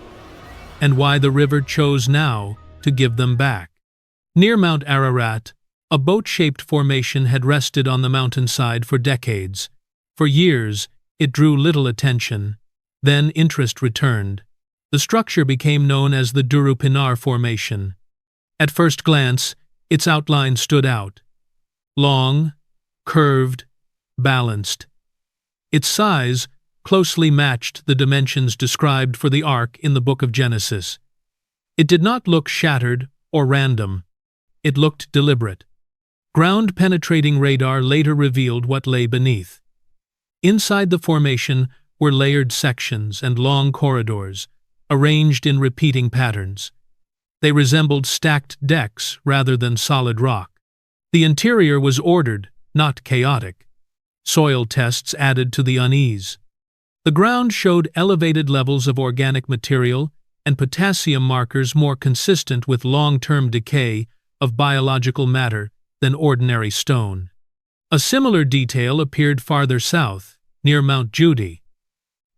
and why the river chose now to give them back. Near Mount Ararat, a boat-shaped formation had rested on the mountainside for decades. For years, it drew little attention. Then interest returned. The structure became known as the Duru Pinar Formation. At first glance, its outline stood out. Long, curved, balanced. Its size closely matched the dimensions described for the Ark in the Book of Genesis. It did not look shattered or random. It looked deliberate. Ground-penetrating radar later revealed what lay beneath. Inside the formation were layered sections and long corridors, arranged in repeating patterns. They resembled stacked decks rather than solid rock. The interior was ordered, not chaotic. Soil tests added to the unease. The ground showed elevated levels of organic material and potassium markers more consistent with long-term decay of biological matter than ordinary stone. A similar detail appeared farther south, near Mount Judy.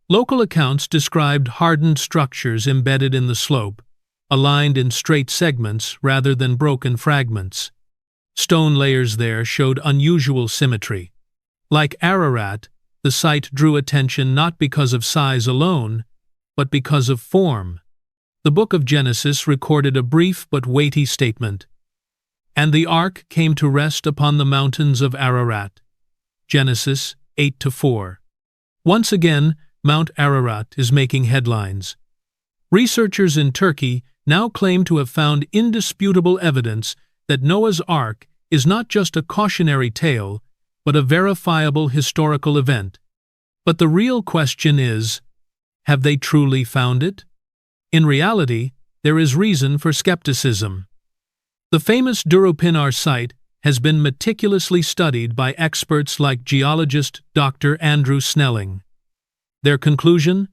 Local accounts described hardened structures embedded in the slope, aligned in straight segments rather than broken fragments. Stone layers there showed unusual symmetry. Like Ararat, the site drew attention not because of size alone, but because of form. The book of Genesis recorded a brief but weighty statement. "And the ark came to rest upon the mountains of Ararat." Genesis 8-4. Once again, Mount Ararat is making headlines. Researchers in Turkey now claim to have found indisputable evidence that Noah's Ark is not just a cautionary tale, but a verifiable historical event. But the real question is, have they truly found it? In reality, there is reason for skepticism. The famous Durupinar site has been meticulously studied by experts like geologist Dr. Andrew Snelling. Their conclusion?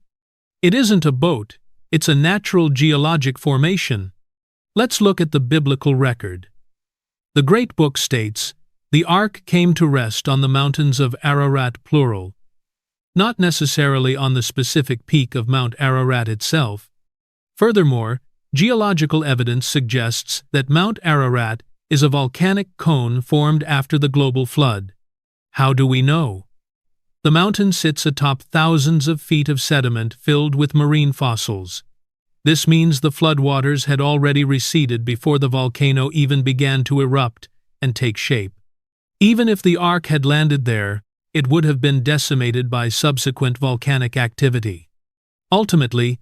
It isn't a boat, it's a natural geologic formation. Let's look at the biblical record. The Great Book states, "The ark came to rest on the mountains of Ararat plural," not necessarily on the specific peak of Mount Ararat itself. Furthermore, geological evidence suggests that Mount Ararat is a volcanic cone formed after the global flood. How do we know? The mountain sits atop thousands of feet of sediment filled with marine fossils. This means the floodwaters had already receded before the volcano even began to erupt and take shape. Even if the ark had landed there, it would have been decimated by subsequent volcanic activity. Ultimately,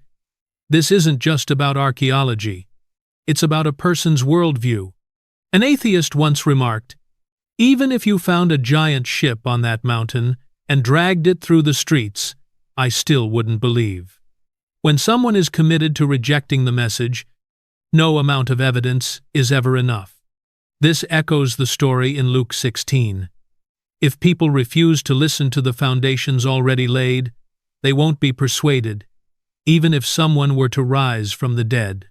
this isn't just about archaeology. It's about a person's worldview. An atheist once remarked, "Even if you found a giant ship on that mountain and dragged it through the streets, I still wouldn't believe." When someone is committed to rejecting the message, no amount of evidence is ever enough. This echoes the story in Luke 16. If people refuse to listen to the foundations already laid, they won't be persuaded, even if someone were to rise from the dead.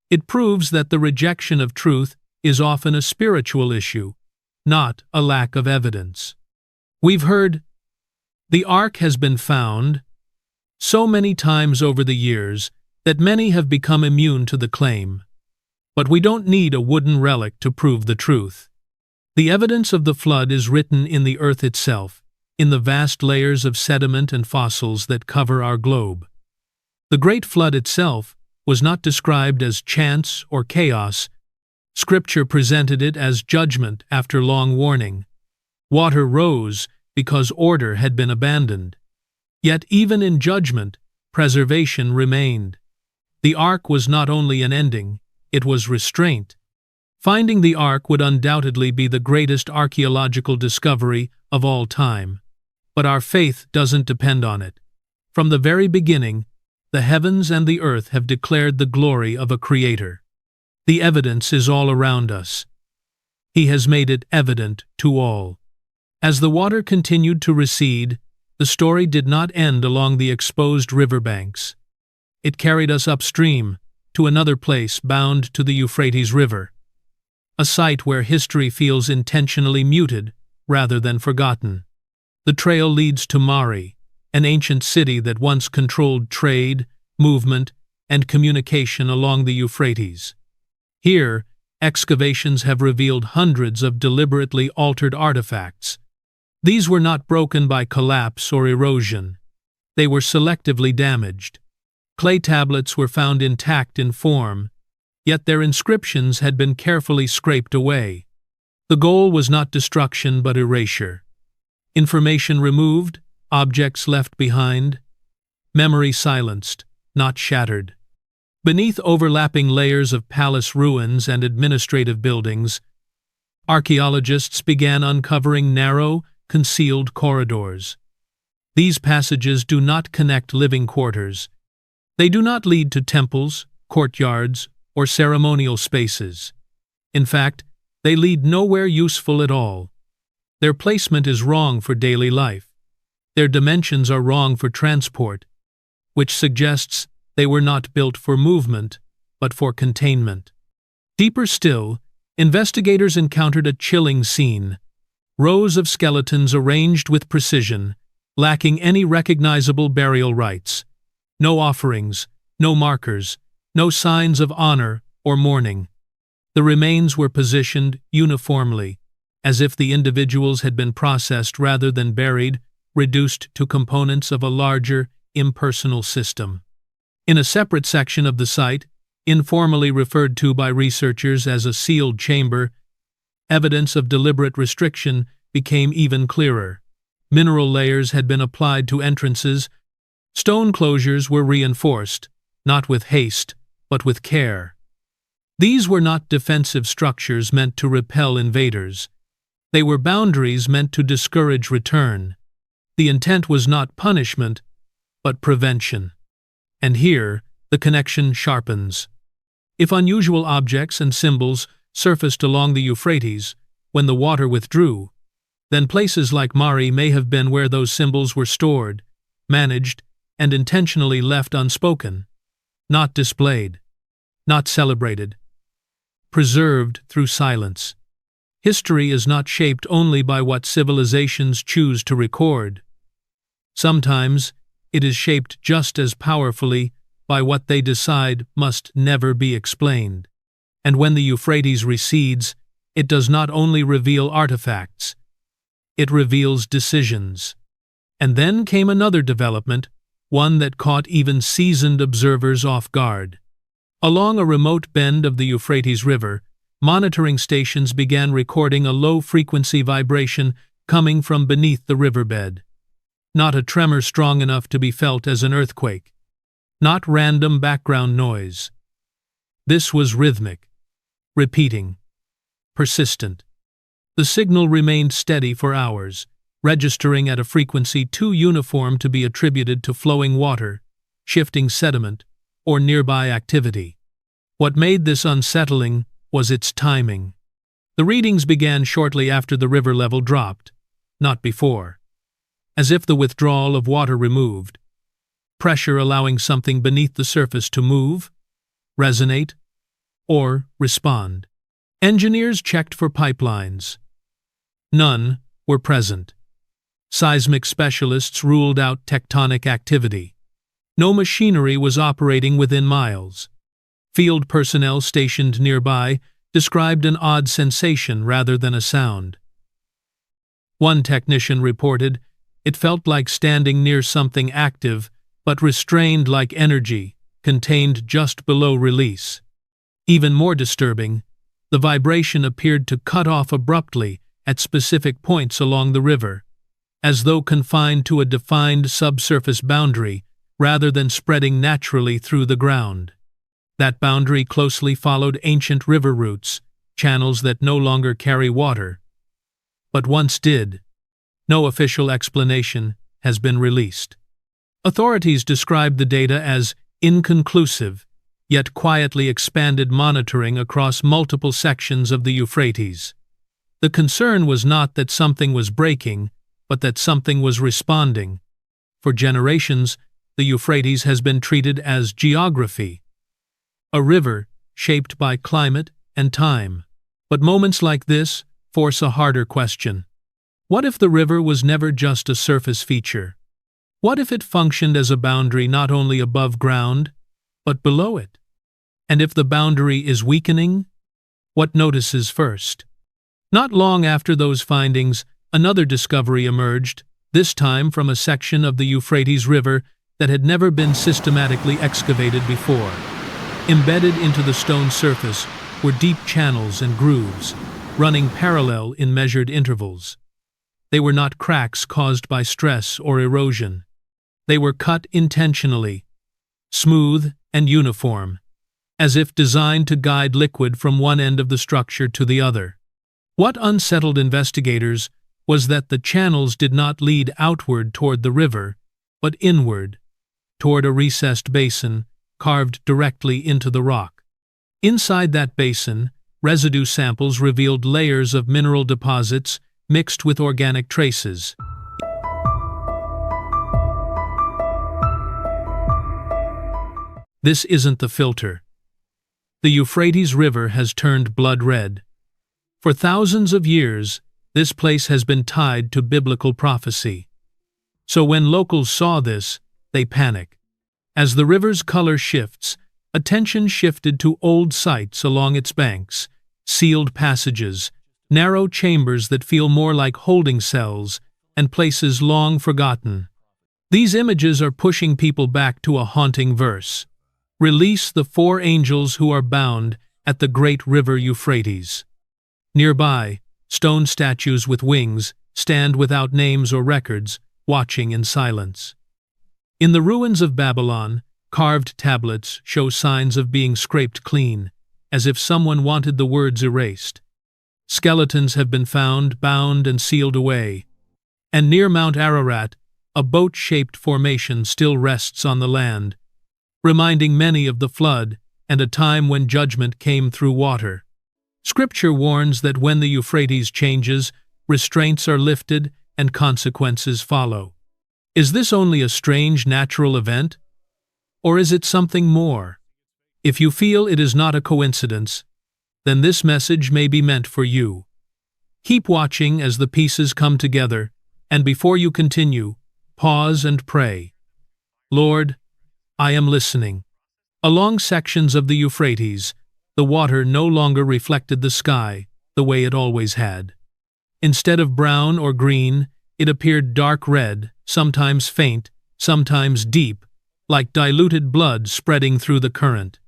It proves that the rejection of truth is often a spiritual issue, not a lack of evidence. We've heard, "The ark has been found," so many times over the years that many have become immune to the claim. But we don't need a wooden relic to prove the truth. The evidence of the flood is written in the earth itself, in the vast layers of sediment and fossils that cover our globe. The Great Flood itself was not described as chance or chaos. Scripture presented it as judgment after long warning. Water rose because order had been abandoned. Yet even in judgment, preservation remained. The ark was not only an ending, it was restraint. Finding the ark would undoubtedly be the greatest archaeological discovery of all time. But our faith doesn't depend on it. From the very beginning, the heavens and the earth have declared the glory of a Creator. The evidence is all around us. He has made it evident to all. As the water continued to recede, the story did not end along the exposed riverbanks. It carried us upstream, to another place bound to the Euphrates River, a site where history feels intentionally muted rather than forgotten. The trail leads to Mari, an ancient city that once controlled trade, movement, and communication along the Euphrates. Here, excavations have revealed hundreds of deliberately altered artifacts. These were not broken by collapse or erosion. They were selectively damaged. Clay tablets were found intact in form, yet their inscriptions had been carefully scraped away. The goal was not destruction but erasure. Information removed, objects left behind, memory silenced, not shattered. Beneath overlapping layers of palace ruins and administrative buildings, archaeologists began uncovering narrow, concealed corridors. These passages do not connect living quarters. They do not lead to temples, courtyards, or ceremonial spaces. In fact, they lead nowhere useful at all. Their placement is wrong for daily life. Their dimensions are wrong for transport, which suggests they were not built for movement, but for containment. Deeper still, investigators encountered a chilling scene. Rows of skeletons arranged with precision, lacking any recognizable burial rites. No offerings, no markers, no signs of honor or mourning. The remains were positioned uniformly, as if the individuals had been processed rather than buried, reduced to components of a larger, impersonal system. In a separate section of the site, informally referred to by researchers as a sealed chamber, evidence of deliberate restriction became even clearer. Mineral layers had been applied to entrances. Stone closures were reinforced, not with haste, but with care. These were not defensive structures meant to repel invaders. They were boundaries meant to discourage return. The intent was not punishment, but prevention. And here, the connection sharpens. If unusual objects and symbols surfaced along the Euphrates when the water withdrew, then places like Mari may have been where those symbols were stored, managed, and intentionally left unspoken, not displayed, not celebrated, preserved through silence. History is not shaped only by what civilizations choose to record. Sometimes it is shaped just as powerfully by what they decide must never be explained. And when the Euphrates recedes, it does not only reveal artifacts, it reveals decisions. And then came another development, one that caught even seasoned observers off guard. Along a remote bend of the Euphrates River, monitoring stations began recording a low-frequency vibration coming from beneath the riverbed. Not a tremor strong enough to be felt as an earthquake. Not random background noise. This was rhythmic, repeating, persistent. The signal remained steady for hours, registering at a frequency too uniform to be attributed to flowing water, shifting sediment, or nearby activity. What made this unsettling was its timing. The readings began shortly after the river level dropped, not before. As if the withdrawal of water removed, pressure allowing something beneath the surface to move, resonate, or respond. Engineers checked for pipelines. None were present. Seismic specialists ruled out tectonic activity. No machinery was operating within miles. Field personnel stationed nearby described an odd sensation rather than a sound. One technician reported, "It felt like standing near something active, but restrained like energy, contained just below release." Even more disturbing, the vibration appeared to cut off abruptly at specific points along the river, as though confined to a defined subsurface boundary rather than spreading naturally through the ground. That boundary closely followed ancient river routes, channels that no longer carry water, but once did. No official explanation has been released. Authorities described the data as inconclusive, yet quietly expanded monitoring across multiple sections of the Euphrates. The concern was not that something was breaking, but that something was responding. For generations, the Euphrates has been treated as geography, a river shaped by climate and time. But moments like this force a harder question. What if the river was never just a surface feature? What if it functioned as a boundary not only above ground, but below it? And if the boundary is weakening, what notices first? Not long after those findings, another discovery emerged, this time from a section of the Euphrates River that had never been systematically excavated before. Embedded into the stone surface were deep channels and grooves, running parallel in measured intervals. They were not cracks caused by stress or erosion. They were cut intentionally, smooth and uniform, as if designed to guide liquid from one end of the structure to the other. What unsettled investigators was that the channels did not lead outward toward the river, but inward, toward a recessed basin carved directly into the rock. Inside that basin, residue samples revealed layers of mineral deposits mixed with organic traces. This isn't the filter. The Euphrates River has turned blood red, For thousands of years, this place has been tied to biblical prophecy. So when locals saw this, they panic. As the river's color shifts, attention shifted to old sites along its banks, sealed passages, narrow chambers that feel more like holding cells, and places long forgotten. These images are pushing people back to a haunting verse. Release the 4 angels who are bound at the great river Euphrates. Nearby, stone statues with wings stand without names or records, watching in silence. In the ruins of Babylon, carved tablets show signs of being scraped clean, as if someone wanted the words erased. Skeletons have been found, bound and sealed away. And near Mount Ararat, a boat-shaped formation still rests on the land, reminding many of the flood and a time when judgment came through water. Scripture warns that when the Euphrates changes, restraints are lifted and consequences follow. Is this only a strange natural event? Or is it something more? If you feel it is not a coincidence, then this message may be meant for you. Keep watching as the pieces come together, and before you continue, pause and pray. Lord, I am listening. Along sections of the Euphrates, the water no longer reflected the sky the way it always had. Instead of brown or green, it appeared dark red, sometimes faint, sometimes deep, like diluted blood spreading through the current.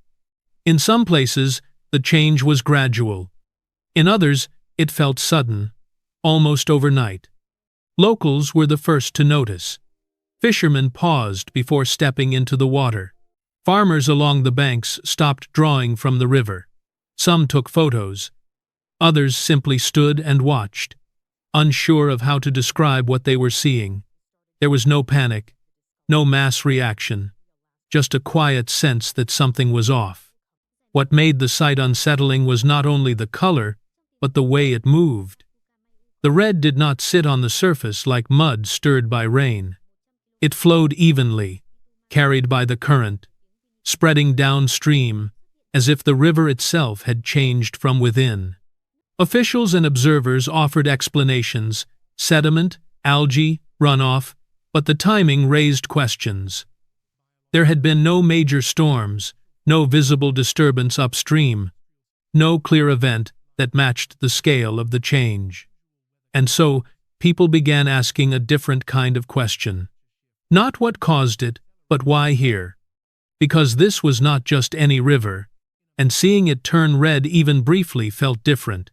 In some places, the change was gradual. In others, it felt sudden, almost overnight. Locals were the first to notice. Fishermen paused before stepping into the water. Farmers along the banks stopped drawing from the river. Some took photos. Others simply stood and watched, unsure of how to describe what they were seeing. There was no panic, no mass reaction, just a quiet sense that something was off. What made the sight unsettling was not only the color, but the way it moved. The red did not sit on the surface like mud stirred by rain. It flowed evenly, carried by the current, spreading downstream, as if the river itself had changed from within. Officials and observers offered explanations: sediment, algae, runoff, but the timing raised questions. There had been no major storms, no visible disturbance upstream, no clear event that matched the scale of the change. And so, people began asking a different kind of question. Not what caused it, but why here? Because this was not just any river, and seeing it turn red even briefly felt different.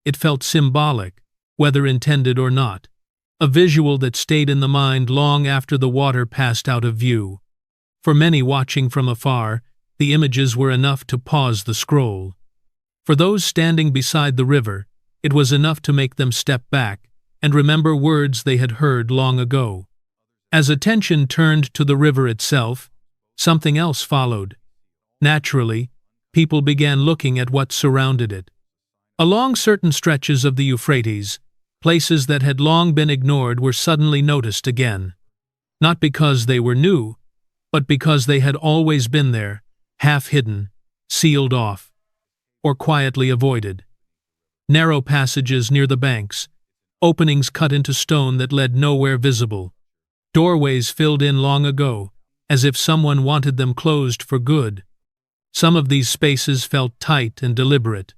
It felt symbolic, whether intended or not, a visual that stayed in the mind long after the water passed out of view. For many watching from afar, the images were enough to pause the scroll. For those standing beside the river, it was enough to make them step back and remember words they had heard long ago. As attention turned to the river itself, something else followed. Naturally, people began looking at what surrounded it. Along certain stretches of the Euphrates, places that had long been ignored were suddenly noticed again. Not because they were new, but because they had always been there, half hidden, sealed off, or quietly avoided. Narrow passages near the banks, openings cut into stone that led nowhere visible. Doorways filled in long ago, as if someone wanted them closed for good. Some of these spaces felt tight and deliberate.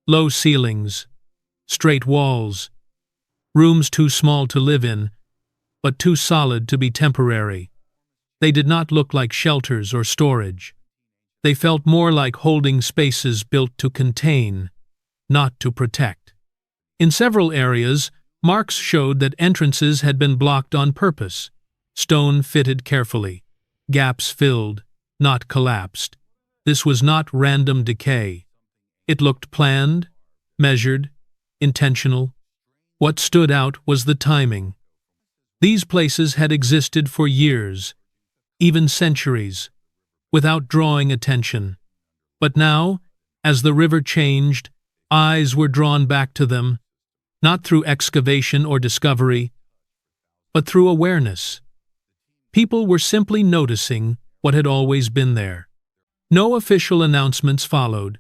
Low ceilings, straight walls, rooms too small to live in, but too solid to be temporary. They did not look like shelters or storage. They felt more like holding spaces built to contain, not to protect. In several areas, marks showed that entrances had been blocked on purpose, stone fitted carefully, gaps filled, not collapsed. This was not random decay. It looked planned, measured, intentional. What stood out was the timing. These places had existed for years, even centuries, without drawing attention. But now, as the river changed, eyes were drawn back to them, not through excavation or discovery, but through awareness. People were simply noticing what had always been there. No official announcements followed.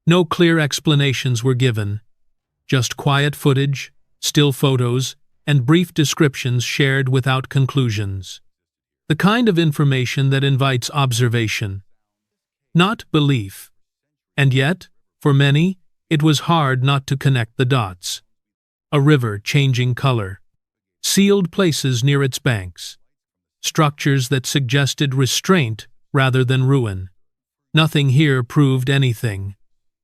No clear explanations were given. just quiet footage, still photos, and brief descriptions shared without conclusions. The kind of information that invites observation, not belief. And yet, for many, it was hard not to connect the dots. A river changing color, sealed places near its banks, structures that suggested restraint rather than ruin. Nothing here proved anything,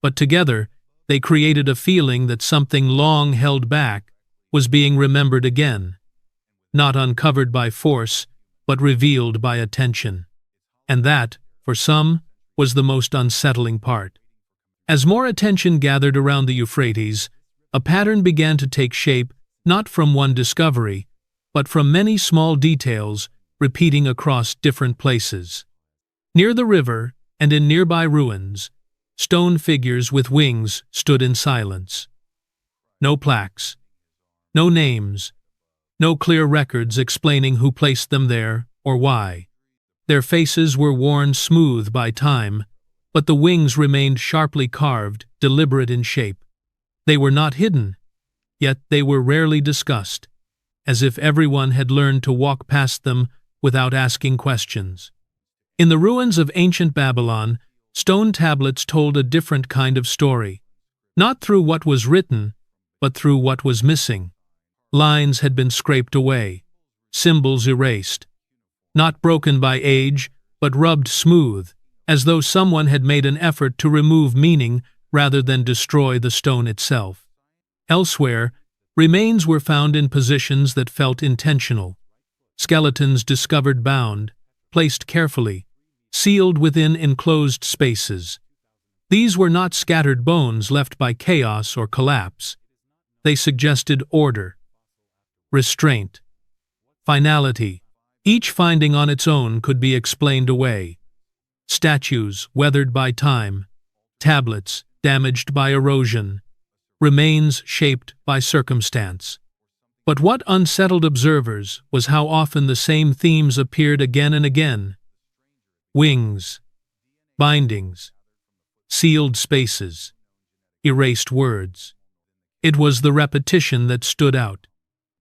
but together they created a feeling that something long held back was being remembered again, not uncovered by force, but revealed by attention. And that, for some, was the most unsettling part. As more attention gathered around the Euphrates, a pattern began to take shape not from one discovery, but from many small details repeating across different places. Near the river and in nearby ruins, stone figures with wings stood in silence. No plaques, no names, no clear records explaining who placed them there or why. Their faces were worn smooth by time, but the wings remained sharply carved, deliberate in shape. They were not hidden, yet they were rarely discussed, as if everyone had learned to walk past them without asking questions. In the ruins of ancient Babylon, stone tablets told a different kind of story, not through what was written, but through what was missing. Lines had been scraped away, symbols erased, not broken by age, but rubbed smooth, as though someone had made an effort to remove meaning rather than destroy the stone itself. Elsewhere, remains were found in positions that felt intentional. Skeletons discovered bound, placed carefully, sealed within enclosed spaces. These were not scattered bones left by chaos or collapse. They suggested order, restraint, finality. Each finding on its own could be explained away. Statues weathered by time, tablets damaged by erosion, remains shaped by circumstance. But what unsettled observers was how often the same themes appeared again and again. Wings, bindings, sealed spaces, erased words. It was the repetition that stood out.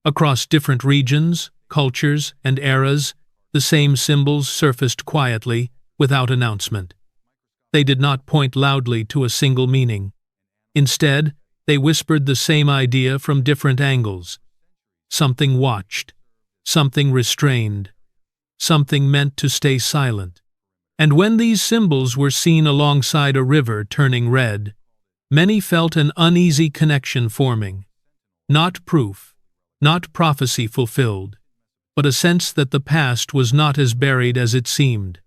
Across different regions, cultures, and eras, the same symbols surfaced quietly, without announcement. They did not point loudly to a single meaning. Instead, they whispered the same idea from different angles. Something watched, something restrained, something meant to stay silent. And when these symbols were seen alongside a river turning red, many felt an uneasy connection forming. Not proof, not prophecy fulfilled, but a sense that the past was not as buried as it seemed.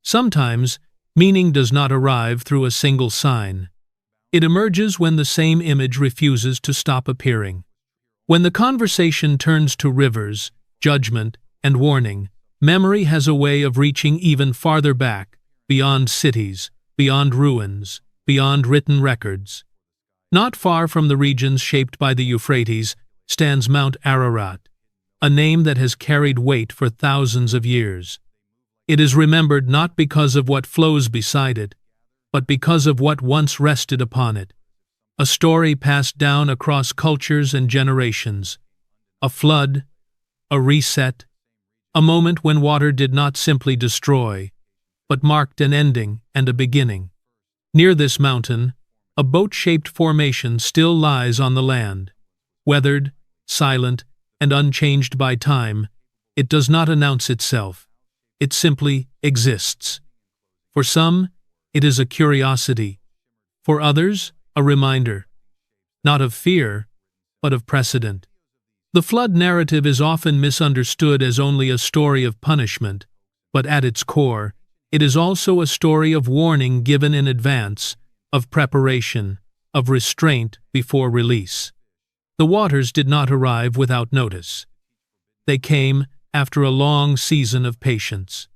Sometimes, meaning does not arrive through a single sign. It emerges when the same image refuses to stop appearing. When the conversation turns to rivers, judgment, and warning, memory has a way of reaching even farther back, beyond cities, beyond ruins, beyond written records. Not far from the regions shaped by the Euphrates stands Mount Ararat, a name that has carried weight for thousands of years. It is remembered not because of what flows beside it, but because of what once rested upon it. A story passed down across cultures and generations. A flood, a reset, a moment when water did not simply destroy, but marked an ending and a beginning. Near this mountain, a boat-shaped formation still lies on the land. Weathered, silent, and unchanged by time, it does not announce itself. It simply exists. For some, it is a curiosity. For others, a reminder. Not of fear, but of precedent. The flood narrative is often misunderstood as only a story of punishment, but at its core, it is also a story of warning given in advance, of preparation, of restraint before release. The waters did not arrive without notice. They came after a long season of patience.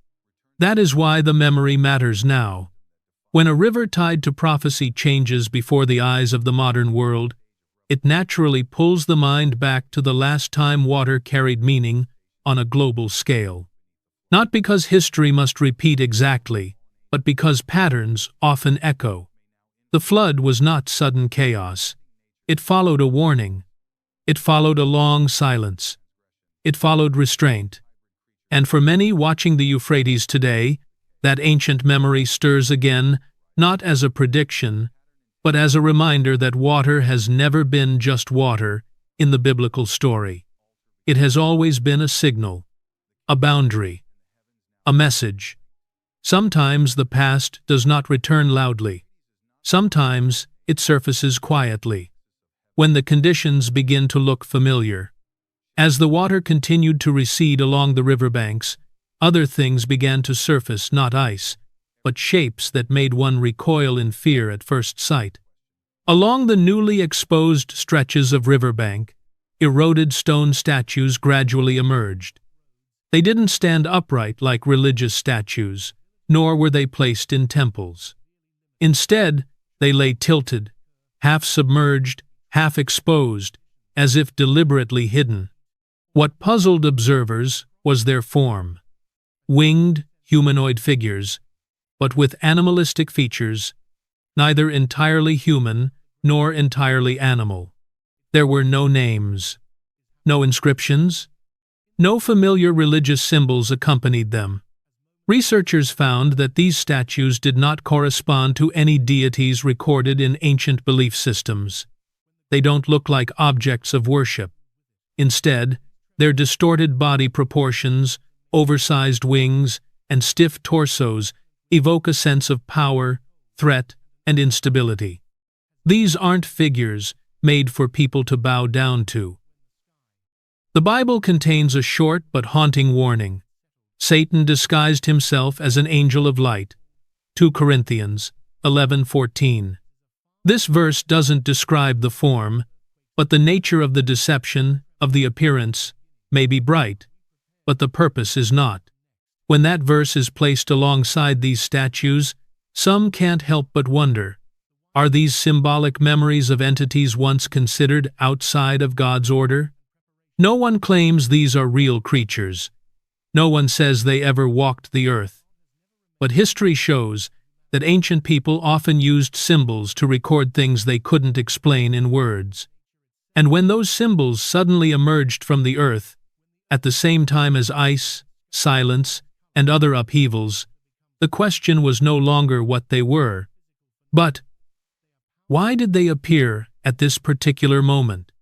That is why the memory matters now. When a river tied to prophecy changes before the eyes of the modern world, it naturally pulls the mind back to the last time water carried meaning on a global scale. Not because history must repeat exactly, but because patterns often echo. The flood was not sudden chaos. It followed a warning. It followed a long silence. It followed restraint. And for many watching the Euphrates today, that ancient memory stirs again, not as a prediction, but as a reminder that water has never been just water in the biblical story. It has always been a signal, a boundary, a message. Sometimes the past does not return loudly. Sometimes it surfaces quietly, when the conditions begin to look familiar. As the water continued to recede along the riverbanks, other things began to surface, not ice, but shapes that made one recoil in fear at first sight. Along the newly exposed stretches of riverbank, eroded stone statues gradually emerged. They didn't stand upright like religious statues, nor were they placed in temples. Instead, they lay tilted, half submerged, half exposed, as if deliberately hidden. What puzzled observers was their form. Winged, humanoid figures, but with animalistic features, neither entirely human nor entirely animal. There were no names, no inscriptions, no familiar religious symbols accompanied them. Researchers found that these statues did not correspond to any deities recorded in ancient belief systems. They don't look like objects of worship. Instead, their distorted body proportions, oversized wings, and stiff torsos evoke a sense of power, threat, and instability. These aren't figures made for people to bow down to. The Bible contains a short but haunting warning. Satan disguised himself as an angel of light. 2 Corinthians 11:14. This verse doesn't describe the form, but the nature of the deception, of the appearance, may be bright, but the purpose is not. When that verse is placed alongside these statues, some can't help but wonder, are these symbolic memories of entities once considered outside of God's order? No one claims these are real creatures. No one says they ever walked the earth. But history shows that ancient people often used symbols to record things they couldn't explain in words. And when those symbols suddenly emerged from the earth, at the same time as ice, silence, and other upheavals, the question was no longer what they were, but why did they appear at this particular moment?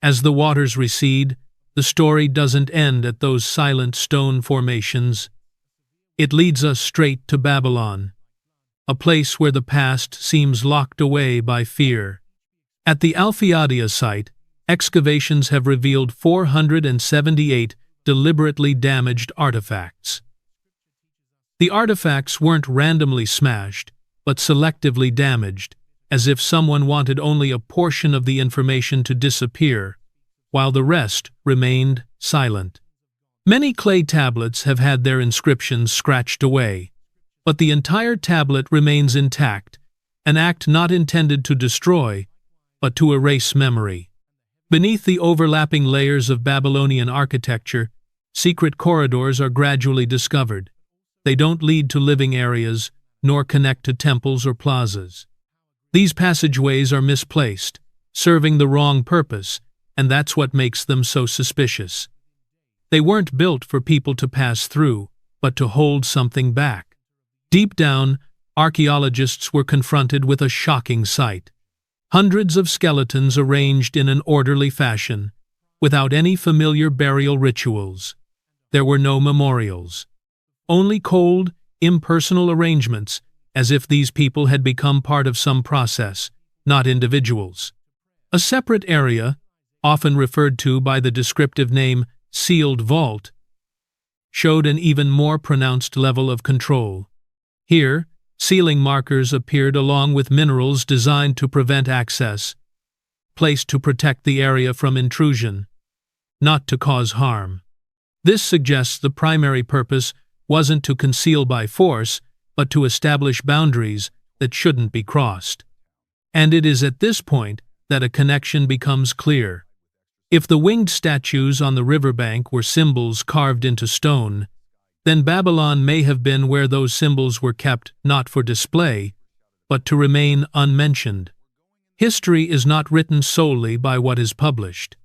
As the waters recede, the story doesn't end at those silent stone formations. It leads us straight to Babylon, a place where the past seems locked away by fear. At the Alphiadia site, excavations have revealed 478 deliberately damaged artifacts. The artifacts weren't randomly smashed, but selectively damaged, as if someone wanted only a portion of the information to disappear, while the rest remained silent. Many clay tablets have had their inscriptions scratched away, but the entire tablet remains intact, an act not intended to destroy, but to erase memory. Beneath the overlapping layers of Babylonian architecture, secret corridors are gradually discovered. They don't lead to living areas, nor connect to temples or plazas. These passageways are misplaced, serving the wrong purpose, and that's what makes them so suspicious. They weren't built for people to pass through, but to hold something back. Deep down, archaeologists were confronted with a shocking sight. Hundreds of skeletons arranged in an orderly fashion, without any familiar burial rituals. There were no memorials. Only cold, impersonal arrangements, as if these people had become part of some process, not individuals. A separate area, often referred to by the descriptive name sealed vault, showed an even more pronounced level of control. Here, sealing markers appeared along with minerals designed to prevent access, placed to protect the area from intrusion, not to cause harm. This suggests the primary purpose wasn't to conceal by force, but to establish boundaries that shouldn't be crossed. And it is at this point that a connection becomes clear. If the winged statues on the riverbank were symbols carved into stone, then Babylon may have been where those symbols were kept not for display, but to remain unmentioned. History is not written solely by what is published.